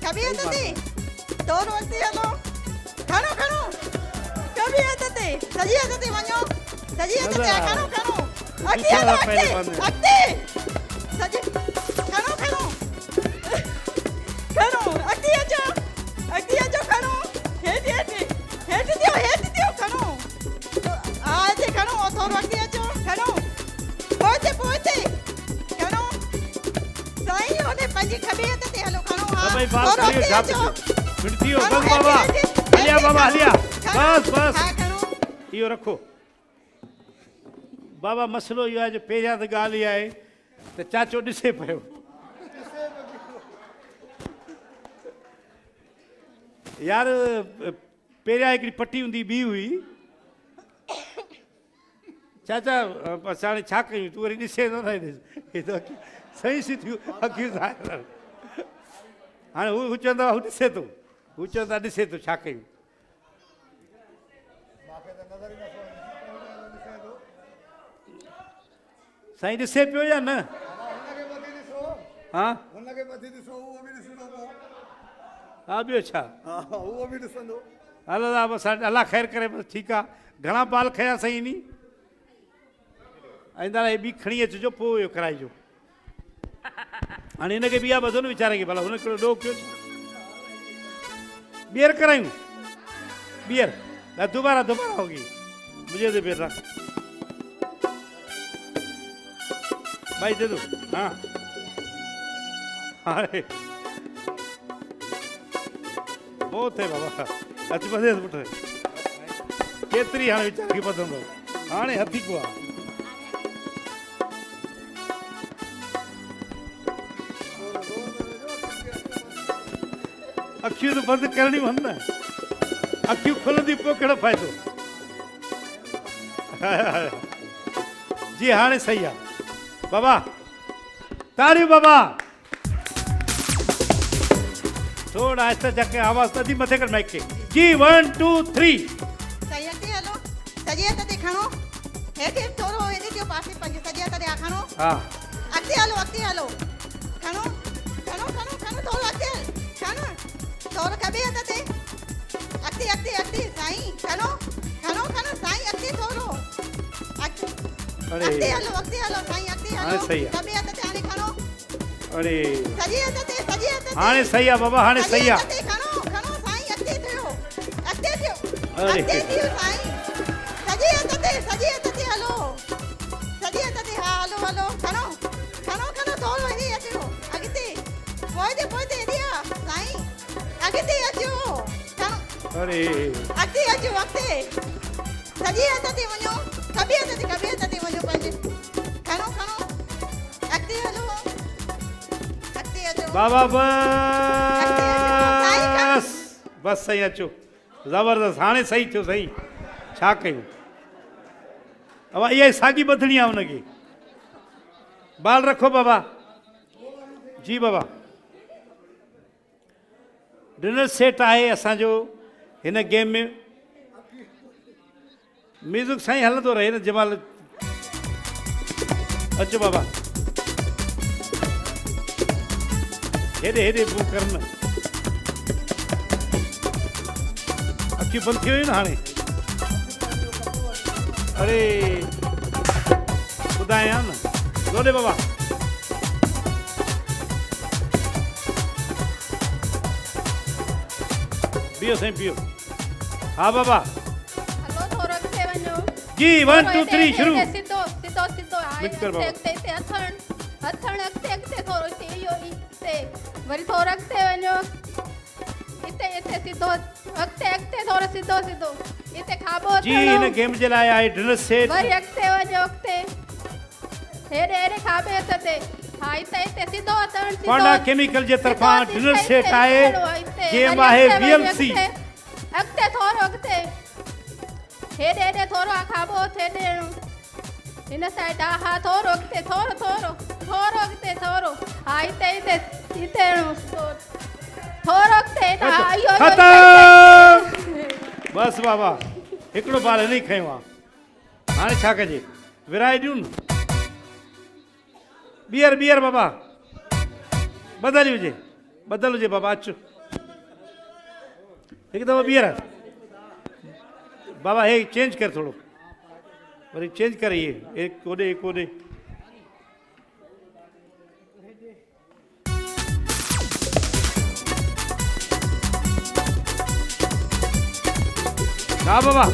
कबीर दादी थोरो अॻिते हलो खणो खणो कभी हथते सॼी हथते वञो सॼी हथते खणो खणो अॻिते हलो अॻिते सॼी खणो खणो खणो अॻिते अचो खणो हेठि दियो खणो हा हिते खणो थोरो अॻिते अचो खणो पोइते खणो साईं होॾे पंहिंजी खॿे हथ ते हलो खणो हा भाई बात थोरो करियो अॻिते छा अचो थियो बस बाबा हलिया बाबा हलिया बस हा खणो इहो रखो बाबा मसलो इहो आहे जो पहिरियां त ॻाल्हि इहा आहे त चाचो ॾिसे पियो यार पहिरियां हिकिड़ी पटी हूंदी ॿी हुई चाचा हाणे छा कयूं तूं वरी ॾिसे थो न हे त सही सी थियूं अखियूं हाणे हू चवंदो आहे हू ॾिसे थो हू चवंदो आहे ॾिसे थो छा कयूं साईं ॾिसे पियो या न हा हा ॿियो छा हलो बसि अलाह ख़ैर करे बसि ठीकु आहे घणा बाल खया साईं नी आईंदा हे ॿी खणी अचिजो पोइ इहो कराइजो हाणे हिनखे बि आहे ॿधो न वीचारे खे भला हुन हिकिड़ो ॾोह कयो ॿीहर करायूं ॿीहर दोबारा होगी मुझे दे बेटा भाई दे दो हाँ हाणे बहुत है बाबा अच बधे पुट केतिरी हाणे वीचार खे ॿधंदो हाणे हथी को आहे अखियूं तो बंदि करणी वञ न अखियूं खुलंदी पोइ कहिड़ो फ़ाइदो जी हाणे सही आहे बाबा ताड़ियूं बाबा थोड़ा आहिस्ते जाके आवाज़ नदी मथे कर माइक के जी 1 2 3 सही अॻिते हलो सॼे हथ ते खणो हेठि थोरो हेॾे जो पासे पंहिंजे सॼे हथ ते खणो हा अॻिते हलो खणो थोरो अॻिते खणो थोरो खॿे हथ ते अॻिते साईं खणो साईं अॻिते थोरो अॻिते हलो साईं अॻिते हलो खॿे हथ ते हाणे खणो अरे सॼे हथ ते हाणे सही आहे बाबा हाणे सही आहे खणो साईं अॻिते थियो अरे अॻिते थियो साईं सॼे हथ ते हलो सॼे हथ ते हा हलो खणो थोरो हेॾे अचो अॻिते पोइते हेॾे साईं अॻिते अचो खणो अरे अॻिते अचो सॼे हथ ते वञो खॿे हथ ते वञो पंहिंजे खणो अॻिते हलो अॻिते अचो बाबा बस सही अचो ज़बरदस्त हाणे सही थियो सही छा कयूं अब इहा साॻी ॿधणी आहे हुनखे बाल रखो बाबा जी बाबा डिनर सेट आहे असांजो हिन गेम में म्यूज़िक साईं हलंदो रहे न जंहिं अचो बाबा हेॾे मूव कर न अखियूं बंदि थी वियूं न हाणे अरे ॿुधायां न जोड़े बाबा पियो साईं पियो हा बाबा हलो थोरो अॻिते वञो जी 1 2 3 शुरू सिधो मिक्स कर बाबा हिते हथण अॻिते थोरो हिते वरी थोरो अॻिते वञो हिते सिधो अॻिते थोरो सिधो हिते खाॿो जी हिन गेम जे लाइ आहे डिनर सेट वरी अॻिते वञो हेॾे खाॿे हथ ते हा हिते सिधो हथण पांडा केमिकल जे तरफ़ां डिनर सेट आहे गेम आहे VLC अॻिते थोरो हेॾे थोरो खाॿो हेॾे हिन साइड हा थोरो अॻिते थोरो अॻिते हा हिते थोरो अॻिते बस बाबा हिकिड़ो बाल हिन ई खयो आहे हाणे छा कजे विराए ॾियूं न ॿीहर बाबा बदल हुजे बाबा अचो हिकु दफ़ो ॿीहर बाबा हे चेंज कर थोरो वरी चेंज कर इहे कोॾे कोॾे हा बाबा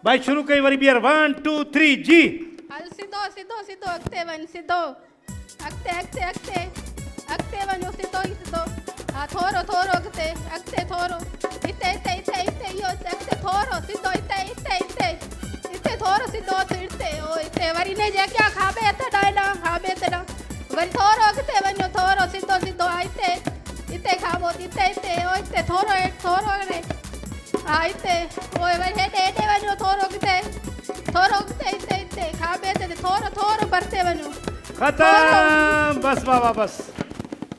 भाई शुरू कई वरी ॿीहर 1 2 3 जी हल सिधो सिधो सिधो अॻिते वञ सिधो अॻिते अॻिते अॻिते अॻिते वञो सिधो ई सिधो हा थोरो थोरो अॻिते अॻिते थोरो हिते हिते हिते हिते इहो अॻिते थोरो सिधो हिते हिते हिते हिते थोरो सिधो हिते ओ हिते वरी ने जे अॻियां खाॿे हथ ॾांहुं खाॿे हथ ॾांहुं वरी थोरो अॻिते वञो थोरो सिधो सिधो हा हिते हिते खाॿो हिते हिते ओ हिते थोरो हेठि थोरो हेॾे हा हिते ओए वरी हेॾे हेॾे वञो थोरो अॻिते हिते हिते खाॿे हथ थोरो थोरो परते वञो ख़तम बस बाबा बस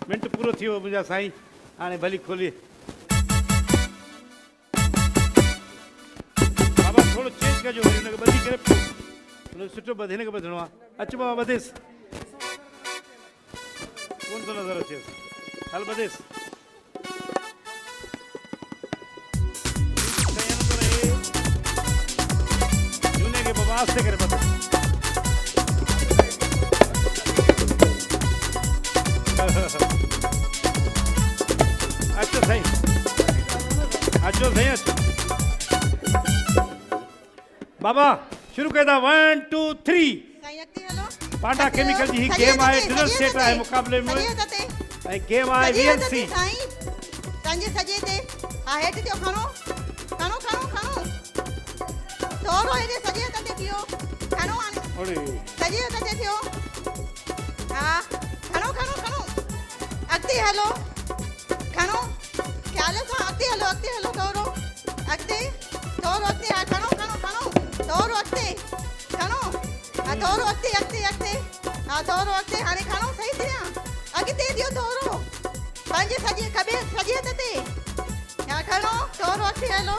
मिंट पूरो थी वियो मुंहिंजा साईं हाणे भली खोली बाबा थोरो चेंज कजो वरी हुनखे ॿधी करे हुनखे सुठो हिनखे ॿधिणो आहे अचु बाबा ॿधेसि कोन थो नज़र अचेसि हल ॿधेसि हुनखे बाबा आस्ते करे ॿध अचो साईं अचो साईं अचो बाबा शुरू कयो था 1 2 3 साईं अॻिते हलो पांडा केमिकल जी ही गेम आहे डिनर सेट आहे मुक़ाबले में ऐं गेम आहे वीएलसी साईं तव्हांजे सॼे ते हा हेठि थियो खणो खणो खणो खणो थोरो हेॾे सॼे हथ ते थियो खणो हाणे सॼे हथ ते थियो हा खणो खणो खणो अॻिते हलो खणो ख़्याल सां अॻिते हलो थोरो अॻिते हा खणो खणो खणो थोरो अॻिते खणो हा थोरो अॻिते अॻिते अॻिते हा थोरो अॻिते हाणे खणो सही थिया अॻिते थियो थोरो पंहिंजे सॼे सॼे हथ ते हा खणो थोरो अॻिते हलो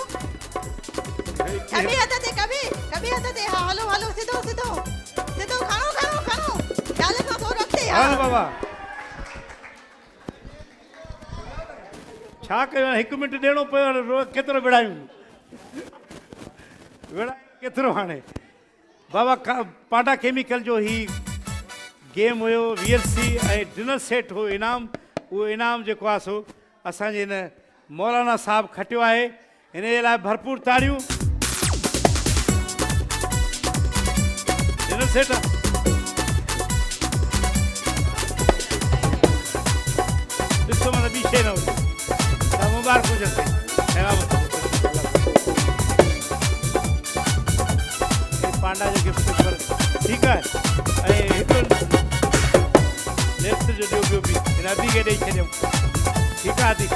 कभी हथ ते हा हलो हलो सिधो सिधो सिधो खणो खणो खणो ख़्याल सां थोरो अॻिते हा बाबा छा कयो 1 मिंट ॾियणो पियो केतिरो विढ़ायूं केतिरो हाणे बाबा पांडा केमिकल जो ही गेम हुयो वीएलसी ऐं डिनर सेट हो इनाम उहो इनाम जेको आहे सो असांजे हिन मौलाना साहब खटियो आहे हिन जे लाइ भरपूर ताड़ियूं डिनर सेट ॾिसो माना ॿी शइ न हुजे मुबारक हुजनि पांडा जो गिफ्ट पर ठीकु आहे ऐं हिकिड़ो नेक्स्ट जो ॿियो बि हिन अदी खे ॾेई छॾियऊं ठीकु आहे अदी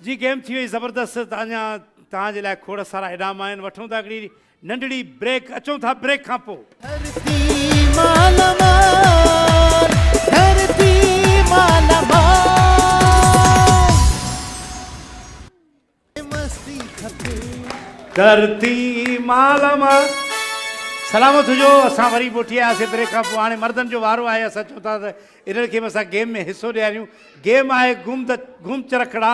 जी गेम थी वई ज़बरदस्त तव्हांजे लाइ खोड़ सारा इनाम आहिनि वठूं था हिकिड़ी नंढड़ी ब्रेक अचूं था ब्रेक खां पोइ धरती मालामाल सलामत हुजो असां वरी मोटी आयासीं ब्रेक खां पोइ हाणे मर्दनि जो वारो आहे असां चऊं था त इन्हनि खे बि असां गेम में हिसो ॾियारियूं गेम आहे घुम चरखड़ा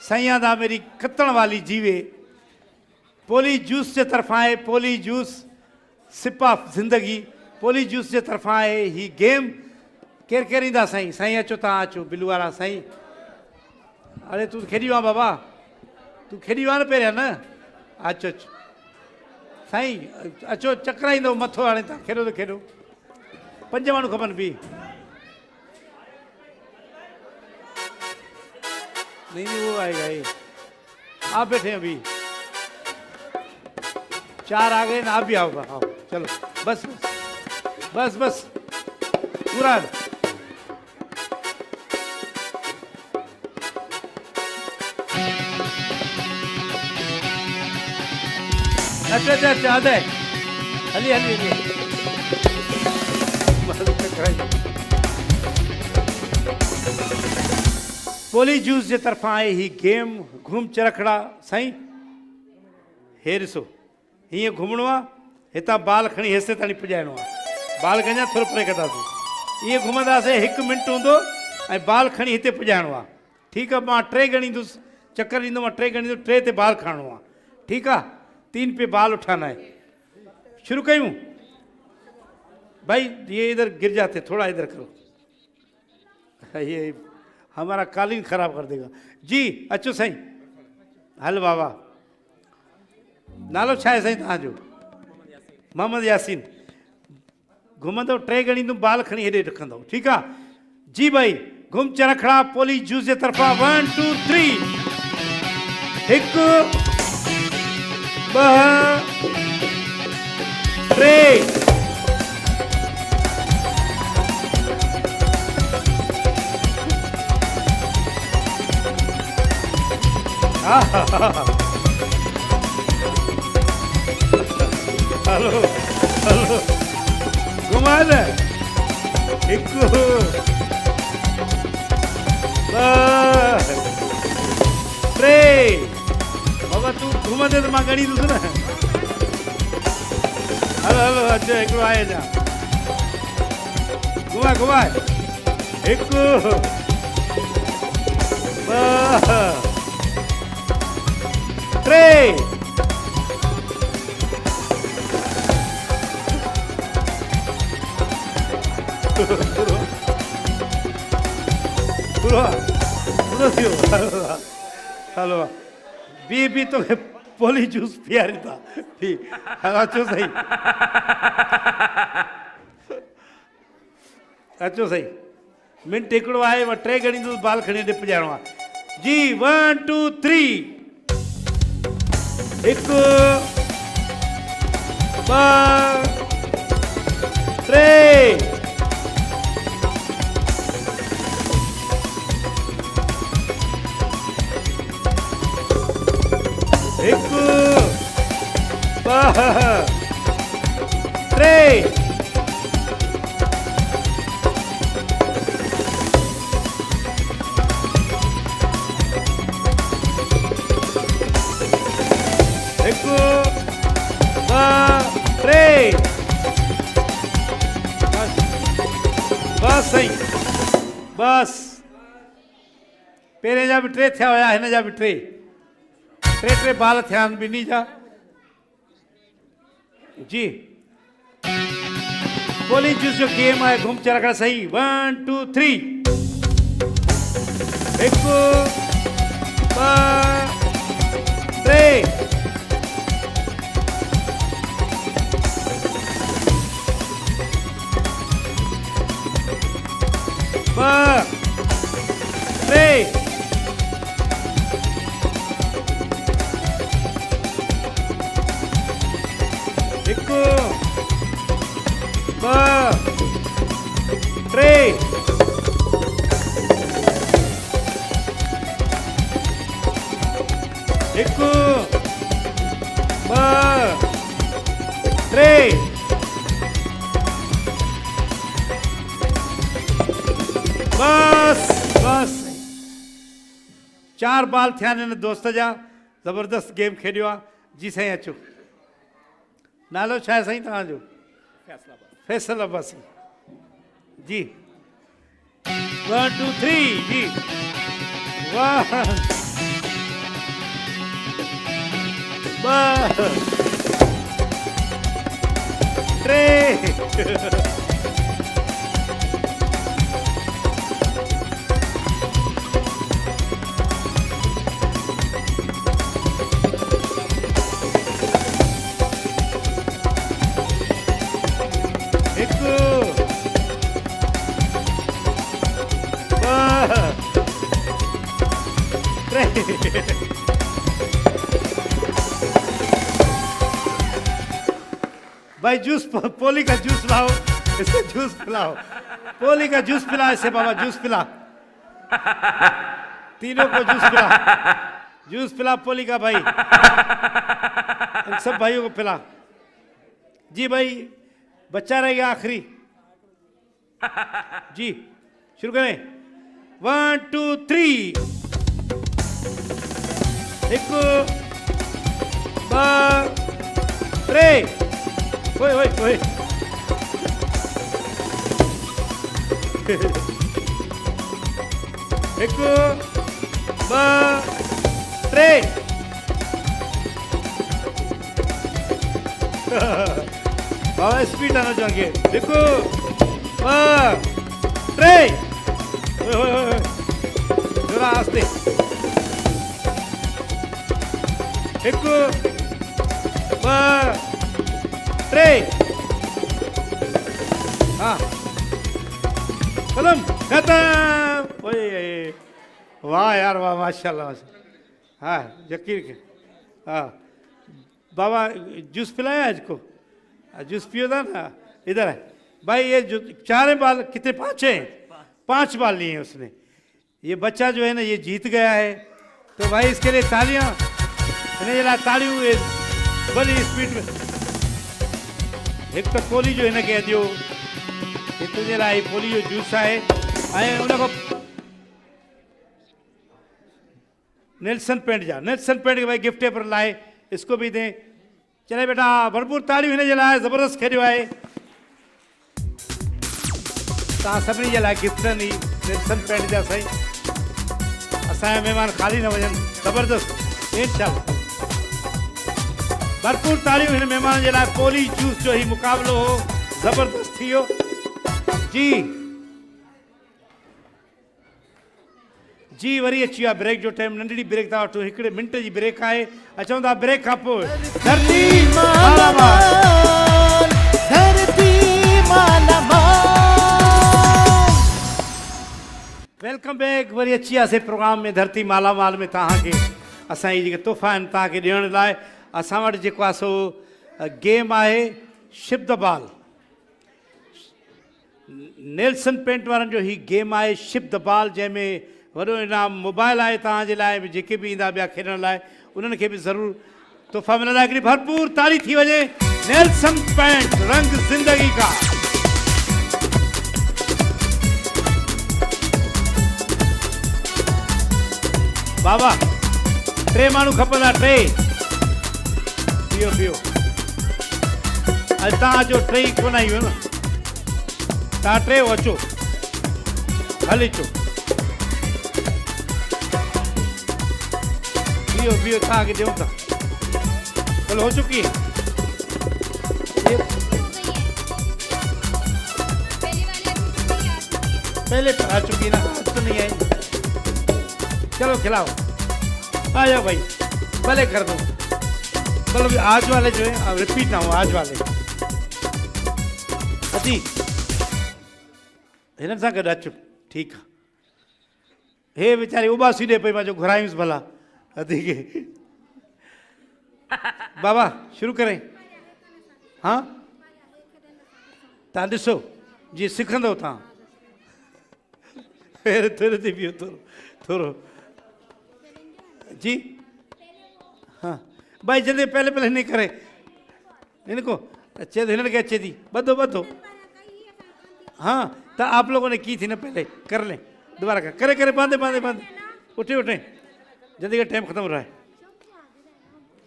सैया दा मेरी खतण वाली जीवे पोली जूस जे तरफ़ां आहे पोली जूस सिपा ज़िंदगी पोली जूस जे तरफ़ां आहे ही गेम केरु केरु ईंदा साईं साईं अचो तव्हां अचो बिलू वारा साईं अरे तूं खेॾी वियो आहे बाबा तूं खेॾी वियो आहे न पहिरियां न अचो अचो साईं अचो चकराईंदो मथो हाणे तव्हां खेॾो त खेॾो 5 माण्हू खपनि बि नहीं वो आएगा ये आप बैठे अभी 4 आ गए ना आप भी आओगा आओ चलो बस बस बस बस पूरा अच्छा अच्छा आधा है हली हली हली पोली जूस जे तरफ़ां आहे ही गेम घुम चरखड़ा साईं हे ॾिसो हीअं घुमणो आहे हितां बाल खणी हेसि ताईं पुॼाइणो आहे बाल खणी थोरो परे कंदासीं ईअं घुमंदासीं 1 मिंट हूंदो ऐं बाल खणी हिते पुॼाइणो आहे ठीकु आहे मां 3 ॻणींदुसि चक्कर ॾींदो मां 3 ॻणींदुसि 3 ते बाल खणणो आहे ठीकु आहे 3 पे बाल उठाना है शुरू कयूं भाई ये इधर गिर जाते थोड़ा इधर करो ये हमारा कालीन खराब कर देगा जी अचो साईं हल बाबा नालो छा आहे साईं तव्हांजो मोहम्मद यासीन घुमंदो 3 ॻणींदुमि बाल खणी हेॾे रखंदो ठीकु आहे जी भाई घुम चरखड़ा पोली जूस जे तरफ़ां 1 2 3 1 2 3 हेलो हेलो घुमा दे 1 2 3 बाबा तू घुमा दे तो मां गणी दूसरा हेलो हेलो अचो हिकिड़ो आहे अञा घुमा घुमा 1 2 3 हेलो बी तो पोली जूस पियारी था अचो सही अचो सही मिंट हिकिड़ो आहे 3 ॻणींदुसि बाल खणी हेॾे पुॼाइणो आहे जी 1 2 3 1 2 3 1 2 3 बस सही बस पहिरें जा बि 3 थिया हुया हिन जा बि 3 बाल थिया आहिनि ॿिन्ही जा जी पोली जूस जो गेम आहे घुम चरखड़ा सही 1 2 3 1 2 3 बस बस 4 बाल थिया आहिनि हिन दोस्त जा ज़बरदस्त गेम खेॾियो आहे जी साईं अचो नालो छा आहे साईं तव्हांजो फैसलाबाद जी 1 2 3 जी 1 2 3 भाई जूस पोली का जूस लाओ इसे जूस पिलाओ पोली का जूस पिला इसे बाबा जूस पिला तीनों को जूस पिला पोली का भाई इन सब भाइयों को पिला जी भाई बच्चा रह गया आखिरी जी शुरू करें 1 2 3 1 2 3 ओए ओए ओए हिकु ॿ टे बाबा स्पीड आना चाहिए हिकु ॿ टे जरा आस्ते हिकु ॿ टे हाँ खत्म खत्म ओए वाह यार वाह माशाल्लाह माशाल्लाह हाँ यकीन के हाँ बाबा जूस पिलाया आज को जूस पियो था ना इधर है भाई ये जो 4 बाल कितने 5 हैं 5 बाल लिए हैं उसने ये बच्चा जो है ना ये जीत गया है तो भाई इसके लिए तालियां तालियों बड़ी स्पीड में एक तो पोली जो है ना कह दियो हिते लाइ पोली जो जूस है ऐं उन खां नेल्सन पेंट के भाई गिफ्ट पर लाए इसको भी दें चले बेटा भरपूर तालियूं हिन जे लाइ ज़बरदस्त खेॾियो आहे तव्हां सभिनी जे लाइ गिफ्ट ॾिनी नेल्सन पेंट जा साईं असांजा महिमान ख़ाली न वञनि ज़बरदस्त इंशाल्लाह भरपूर तालियूं हिन महिमान जे लाइ पोली जूस जो ही मुक़ाबिलो हो ज़बरदस्त थी वियो जी वरी अची वियो आहे ब्रेक जो टाइम नंढड़ी ब्रेक था वठूं 1 मिंट जी ब्रेक आहे अचूं था ब्रेक खां पोइ धरती मालामाल धरती मालामाल वेलकम बैक वरी अची वियासीं प्रोग्राम में धरती मालामाल में तव्हांखे असांजी जेके तोहफ़ा आहिनि तव्हांखे ॾियण लाइ असां वटि जेको आहे सो गेम आहे ship the ball Nelson Paint वारनि जो ही गेम आहे शिप द बॉल जंहिंमें वॾो इनाम मोबाइल आहे तव्हांजे लाइ बि जेके बि ईंदा ॿिया खेॾण लाइ उन्हनि खे बि ज़रूरु तोहफ़ा मिलंदा हिकिड़ी भरपूर ताली थी वञे नेल्सन पेंट रंग ज़िंदगी का बाबा 3 माण्हू खपंदा 3 पियो पियो अॼु तव्हां अचो 3 कोन आहियूं न तव्हां 3 अचो हली अचो पियो तव्हांखे ॾियूं था चलो हो चुकी है पहले तो आ चुकी ना आज तो नहीं आई चलो खिलाओ आ जाओ भाई भले कर दो चलो आज वाले जो है रिपीट ना हो आज वाले अजी हिन सां गॾु अचो ठीकु आहे हे वीचारी उबासी ॾे पई मां जो घुरायूंसि भला अदी के बाबा शुरू करें हाँ तव्हां ॾिसो जीअं सिखंदव तव्हां थोरो थी पियो थोरो जी हाँ भाई जल्दी पहले नहीं करे इनको अच्छे हिननि खे अचे थी ॿधो हाँ तो आप लोगों ने की थी ना पहले कर लें दोबारा करे बांधे उठे जल्दी का टाइम ख़त्म हो रहा है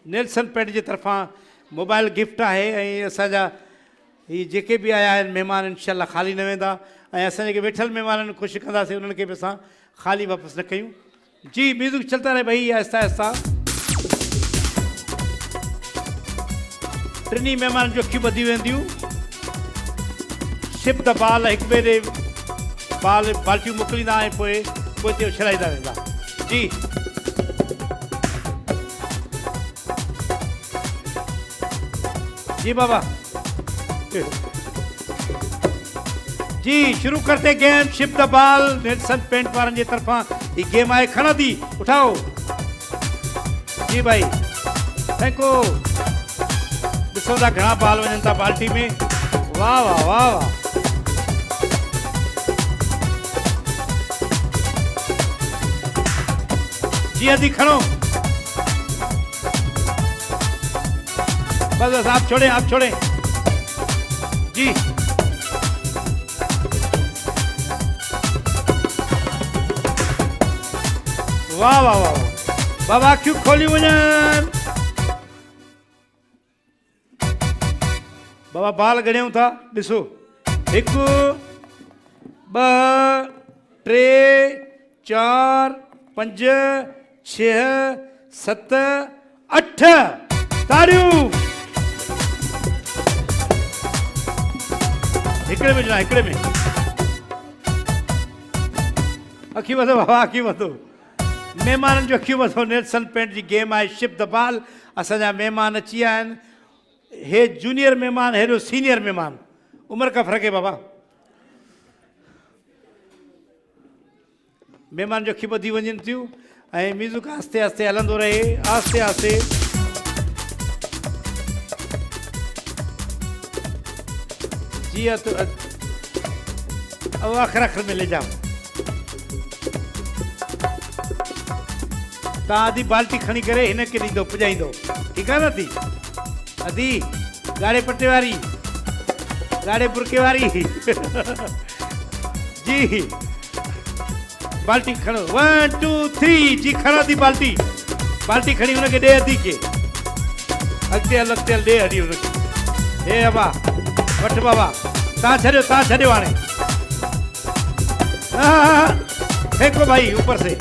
नेल्सन पेंट जी तरफ़ां मोबाइल गिफ्ट आहे ऐं असांजा ही जेके बि आया आहिनि महिमान इंशाल्लाह ख़ाली न वेंदा ऐं असां जेके वेठल महिमाननि ख़ुशि कंदासीं उन्हनि खे बि असां ख़ाली वापसि न कयूं जी म्यूज़िक चलता रहे भई आहिस्ता आहिस्ता टिनी महिमाननि जो अखियूं ॿधी वेंदियूं शिप द बाल हिकु ॿिए ॾे बाल्टियूं मोकिलींदा ऐं पोइ ते उछलाईंदा वेंदा जी जी बाबा जी शुरू करते game ship the ball Nelson Paint वारनि जी तरफां ही गेम आहे खण थी उठाओ जी भाई थैंक यू ॾिसो था घणा बॉल वञनि था बाल्टी में वाह वाह वाह वाह जी अदी खड़ो बस आप छोड़े जी वाह वाह वाह बाबा क्यों खोली वञनि बाबा बाल ॻणियूं था ॾिसो 1 2 3 4 5 6 7 8 ताड़ियूं हिकिड़े में ॼणा हिकिड़े में अखी वधो बाबा अखी वधो महिमाननि जो अखियूं वधो नेल्सन पेंट जी गेम आहे शिप द बाल असांजा महिमान अची विया आहिनि हे जूनियर महिमान हेॾो सीनियर महिमान उमिरि का फ़र्क़ु आहे बाबा महिमान जो अखियूं ॿधी वञनि थियूं ऐं म्यूज़िक आस्ते आस्ते हलंदो रहे आस्ते आस्ते जीअं तो अब आख़िर आख़िर में ले जाओ तव्हां अधी बाल्टी खणी करे हिनखे ॾींदो पुॼाईंदो ठीकु आहे न अधी अधी ॻाढ़े पटे वारी ॻाढ़े बुरके वारी जी बाल्टी खणो 1 2 3 जी खणो थी बाल्टी बाल्टी खणी हुनखे ॾे अधी खे अॻिते हल ॾे हली हुनखे हे बाबा वठि बाबा तव्हां छॾियो हाणे फेंको भाई ऊपर से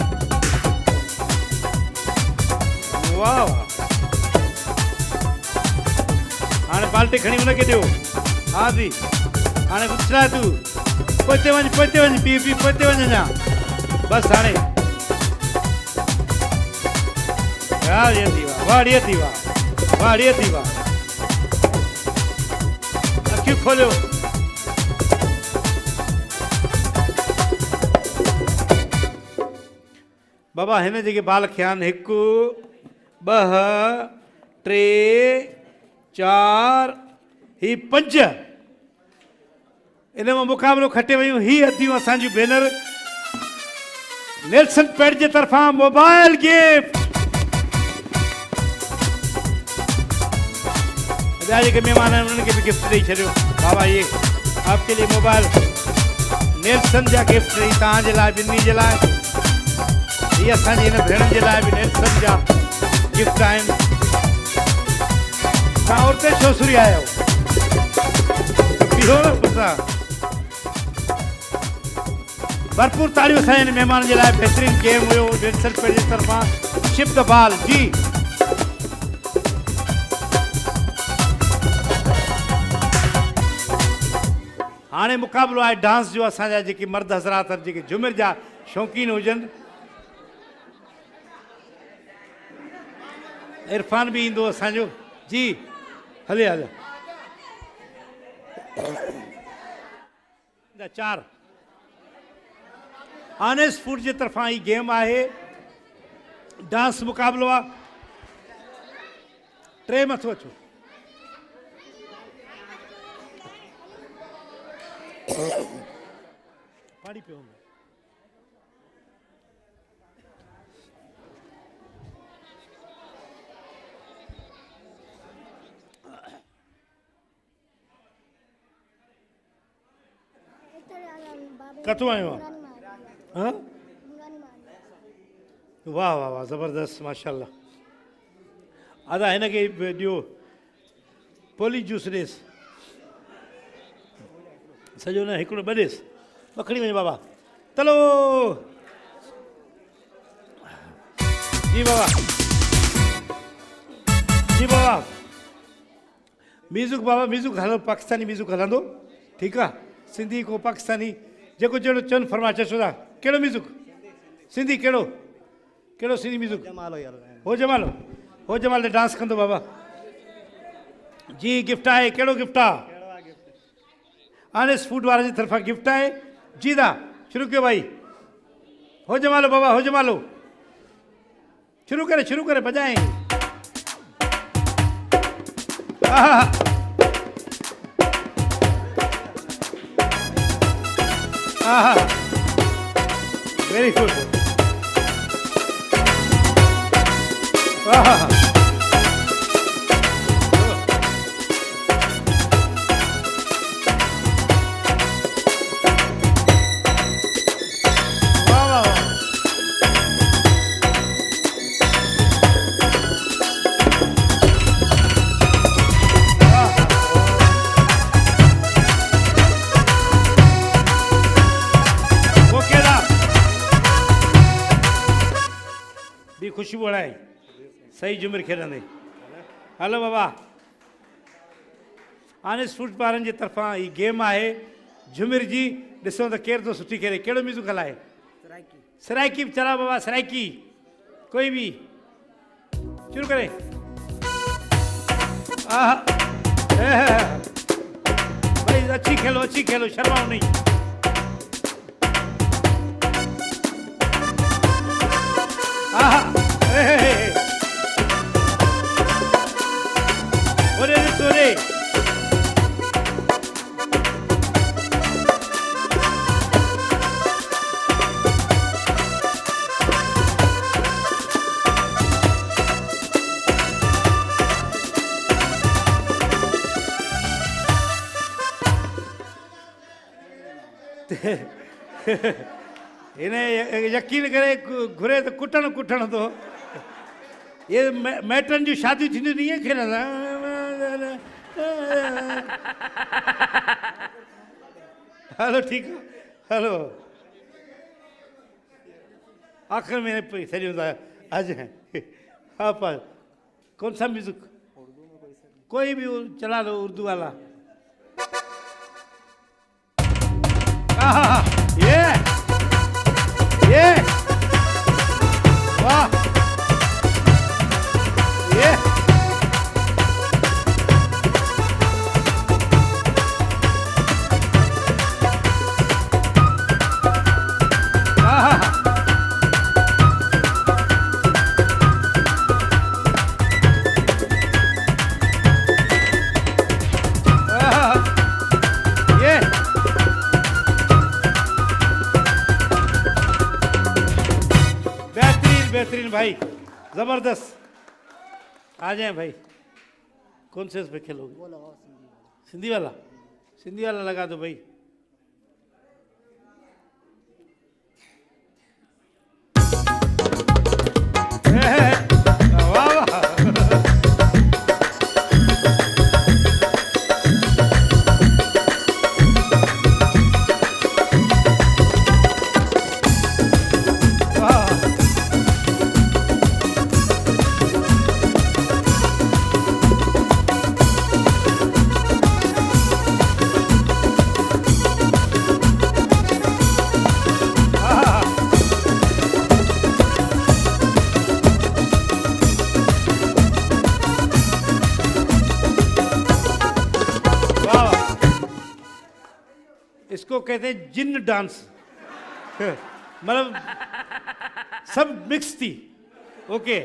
वाह हाणे बाल्टी खणी हुनखे ॾियो हा दी हाणे उछला तूं पोइते वञ पी पोइते वञ अञा बसि हाणे वाड़ीअ थी वाह अखियूं खोलियो बाबा हिन जेके बाल खिया आहिनि 1 2 3 4 ही 5 इन में मुक़ाबिलो खटे वयूं ही अदियूं असांजूं भेनर नेल्सन पेंट जे तरफ़ां मोबाइल गिफ्ट ॿिया जेके महिमान आहिनि उन्हनि खे बि गिफ्ट ॾेई छॾियो बाबा ये आपके लिए मोबाइल नेल्सन जा गिफ्ट ॾेई तव्हांजे लाइ ॿिन्ही जे लाइ ये असांजी हिन भेण जे लाइ बि नेल्सन जा गिफ्ट आहिनि तव्हां उते छो सुरी आहियो बीहो न पुसां भरपूर ताड़ियूं असांजे हिन महिमान जे लाइ बहितरीन गेम हुयो नेल्सन पेंट जी तरफ़ां शिप द बाल जी हाणे मुक़ाबिलो आहे डांस जो असांजा जेके मर्द हज़रात जेके झूमिर जा शौक़ीन हुजनि इरफान भी इंदो असांजो जी हले 4 ऑनेस्ट फूड जे तरफ़ां ही गेम आहे डांस मुक़ाबिलो आहे 3 मथो अचो पाणी पियो कतो आयो हाँ वाह वाह वाह ज़बरदस्त माशाल्लाह आदा हिनखे ॾियो पोली जूस ॾेसि सॼो न हिकिड़ो ॿ ॾेसि पकड़ी वञ बाबा तलो जी बाबा म्यूज़िक बाबा म्यूज़िक हलो पाकिस्तानी म्यूज़िक हलंदो ठीकु आहे सिंधी को पाकिस्तानी जेको जहिड़ो चवनि फरमाए चओ था कहिड़ो म्यूज़िक सिंधी कहिड़ो सिंधी म्यूज़िक हो जमालो ते डांस कंदो बाबा जी गिफ्ट आहे कहिड़ो गिफ्ट आहे ऑनेस्ट फूड वारे जी तरफ़ां गिफ्ट आहे जी दा शुरू कयो भाई हो जमालो बाबा हो जमालो शुरू करे बजाए वेरी गुड खुशबू हणाए सही झुमिर खेॾंदे हलो बाबा आनेस फूड वारनि जे तरफ़ां ही गेम आहे झुमिर जी ॾिसो त केरु थो सुठी खेॾे कहिड़ो म्यूज़िक हलाए सराइकी चला बाबा सराइकी कोई भी शुरू करे भाई अच्छी खेलो शर्माओ नहीं सोरे इन्हें यकीन करे घुरे तो कुटण तो ये मैटन जी शादी थी नहीं है खेलंदा हेलो ठीक है हेलो आखिर में सही होता है आज है हाँ पर कौन सा म्यूजिक कोई भी चला लो उर्दू वाला ये वाह ये बेहतरीन भाई जबरदस्त आ जाए भाई कौन से इस पे खेलोगे सिंधी वाला लगा दो भाई वाह वाह इसको कहते हैं जिन्न डांस मतलब सब मिक्स थी ओके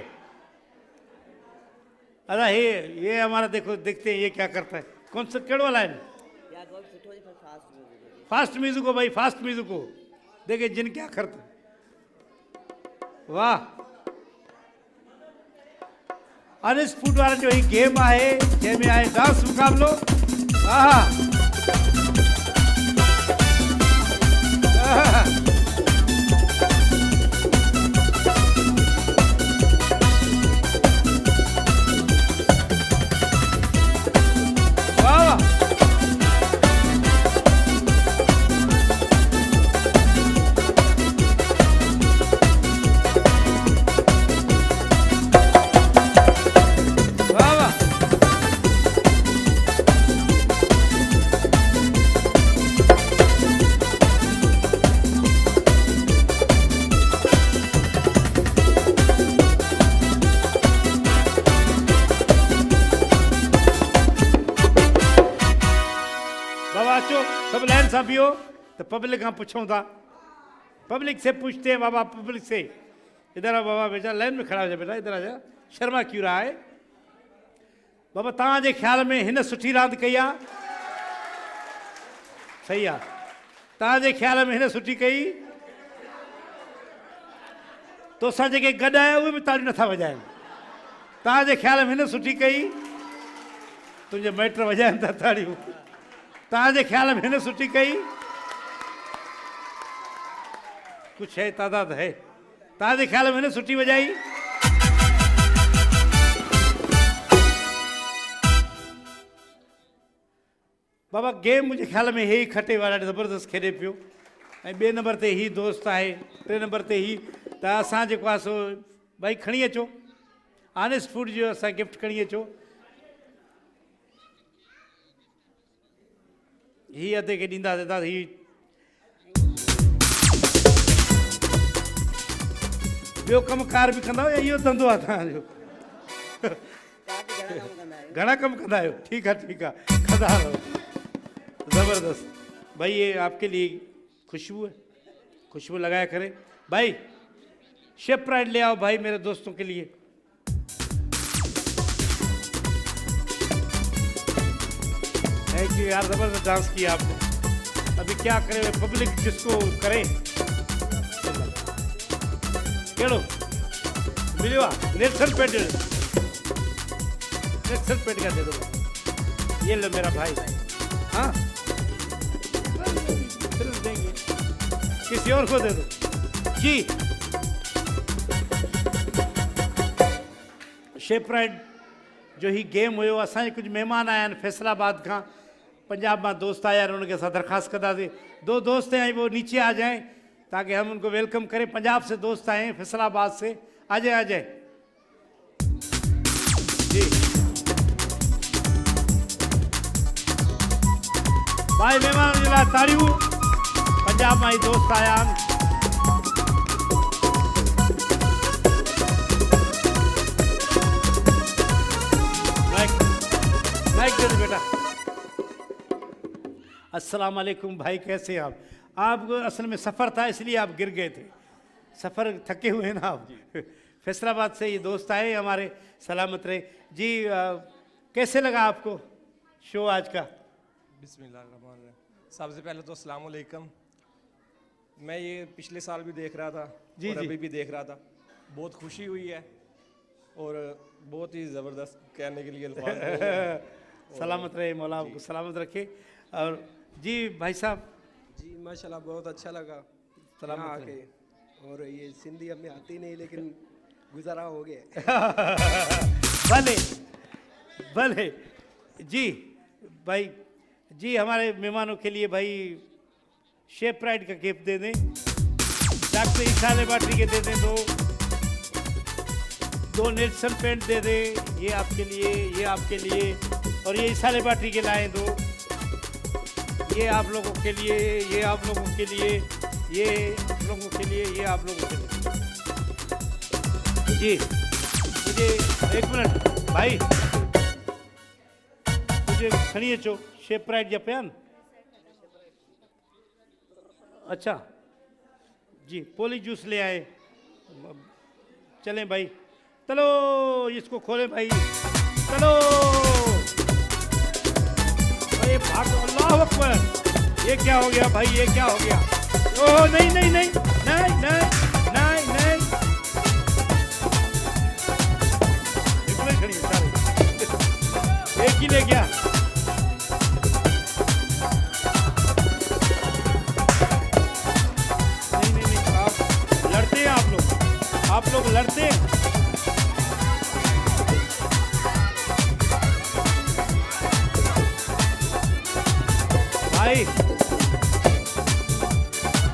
अरे ये हमारा देखो देखते हैं ये क्या करता है कौन सा केड़ वाला है फास्ट म्यूजिक हो भाई फास्ट म्यूजिक हो देखे जिन क्या करता वाह अनिस फूड वाला जो ही गेम आहे जंहिंमें आहे डांस मुकाबलो हाँ सब लाइन सां बीहो तो पब्लिक का पूछूं था पब्लिक से पूछते हैं बाबा पब्लिक से इधर आओ बाबा बेटा लाइन में खड़ा हो जा बेटा इधर आ जा शर्मा क्यों रहा है बाबा तव्हांजे ख्याल में हिन सुठी रांदि कई आहे सही आहे तव्हांजे ख्याल में हिन सुठी कई तोसां जेके गॾु आया उहे बि ताड़ियूं नथा वॼाइनि तव्हांजे ख्याल में हिन सुठी कई तुंहिंजे माइट वॼाइनि था ताड़ियूं तव्हांजे ख्याल में हिन सुठी कई कुछ है तादाद है तव्हांजे ख्याल में हिन सुठी वॼाई बाबा गेम मुझे ख्याल में हे खटे वाला ज़बरदस्त खेॾे पियो ऐं ॿिए नंबर ते ही दोस्त आहे टे नंबर ते ही त असां जेको आहे सो भाई खणी अचो ऑनेस्ट फूड जो असां गिफ्ट खणी अचो। ही अधे खे ॾींदासीं दादा ही ॿियो कमकार बि कंदा आहियो या इहो धंधो आहे तव्हांजो? घणा कम कंदा आहियो? ठीकु आहे ठीकु आहे, कंदा रहो, ज़बरदस्त। भाई ये आपके लिए खुशबू है, खुशबू लगाया करें। भाई शेफ प्राइड ले आओ भाई मेरे दोस्तों के लिए। थैंक यू यार, ज़बरदस्त डांस किया आपने। अभी क्या करे पब्लिक जिसको करे केड़ो मिलियो आहे नेल्सन पेट, नेल्सन पेट का दे दो। ये लो मेरा भाई। हाँ सिर्फ देंगे, किसी और को दे दो जी। शेफ प्राइड जो ही गेम हुयो, असांजे कुछ मेहमान आया आहिनि फैसलाबाद का, पंजाब में दोस्त आया उनके असां दरख्वास्त कंदासीं दो दोस्त हैं वो नीचे आ जाएं ताकि हम उनको वेलकम करें। पंजाब से दोस्त आए हैं, फैसलाबाद से। आ जाए आ जाए जी। भाई मेहमान जे लाइ ताड़ियूं, पंजाब मां ही दोस्त आया आहिनि। माइक दे दो बेटा। अस्सलाम वालेकुम भाई, कैसे हैं आप? आप असल में सफ़र था इसलिए आप गिर गए थे, सफ़र थके हुए हैं ना आप। फैसलाबाद से ये दोस्त आए हमारे, सलामत रहे जी। कैसे लगा आपको शो आज का? बिस्मिल्लाहिर्रहमानिर्रहीम। सबसे पहले तो अस्सलाम वालेकुम। मैं ये पिछले साल भी देख रहा था जी और जी। अभी भी देख रहा था, बहुत खुशी हुई है और बहुत ही ज़बरदस्त कहने के लिए अल्फाज नहीं है। सलामत रहे, मौला आपको सलामत रखे। और जी भाई साहब जी माशाल्लाह बहुत अच्छा लगा सलामत यहाँ आके, और ये सिंधी हमें आती नहीं लेकिन गुजारा हो गया। भले भले जी। भाई जी हमारे मेहमानों के लिए भाई शेफ प्राइड का गिफ्ट दे दें, डॉक्टर इसाले बाटरी के दे दें दो नेल्सन पेंट दे दें, ये आपके लिए, ये आपके लिए, और ये इसाले बाटरी के लाएं दो, ये आप लोगों के लिए, ये आप लोगों के लिए, ये आप लोगों के लिए, ये आप लोगों के लिए जी। मुझे एक मिनट भाई, मुझे खड़ी अचो शेफ प्राइड जा पिया न। अच्छा जी, पोली जूस ले आए, चलें भाई, चलो इसको खोलें भाई, चलो भाई भाग। अल्लाह अकबर, ये क्या हो गया भाई, ये क्या हो गया? ओह नहीं नहीं नहीं नहीं नहीं नहीं नहीं, इसमें खड़ी है, एक ही ले गया। नहीं नहीं नहीं, आप लड़ते हैं, आप लोग लड़ते हैं। भाई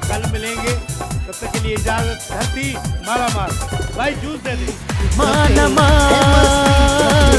कल मिलेंगे, तब तक के लिए इजाजत। धरती माला माल भाई, जूस दे दे। माला माल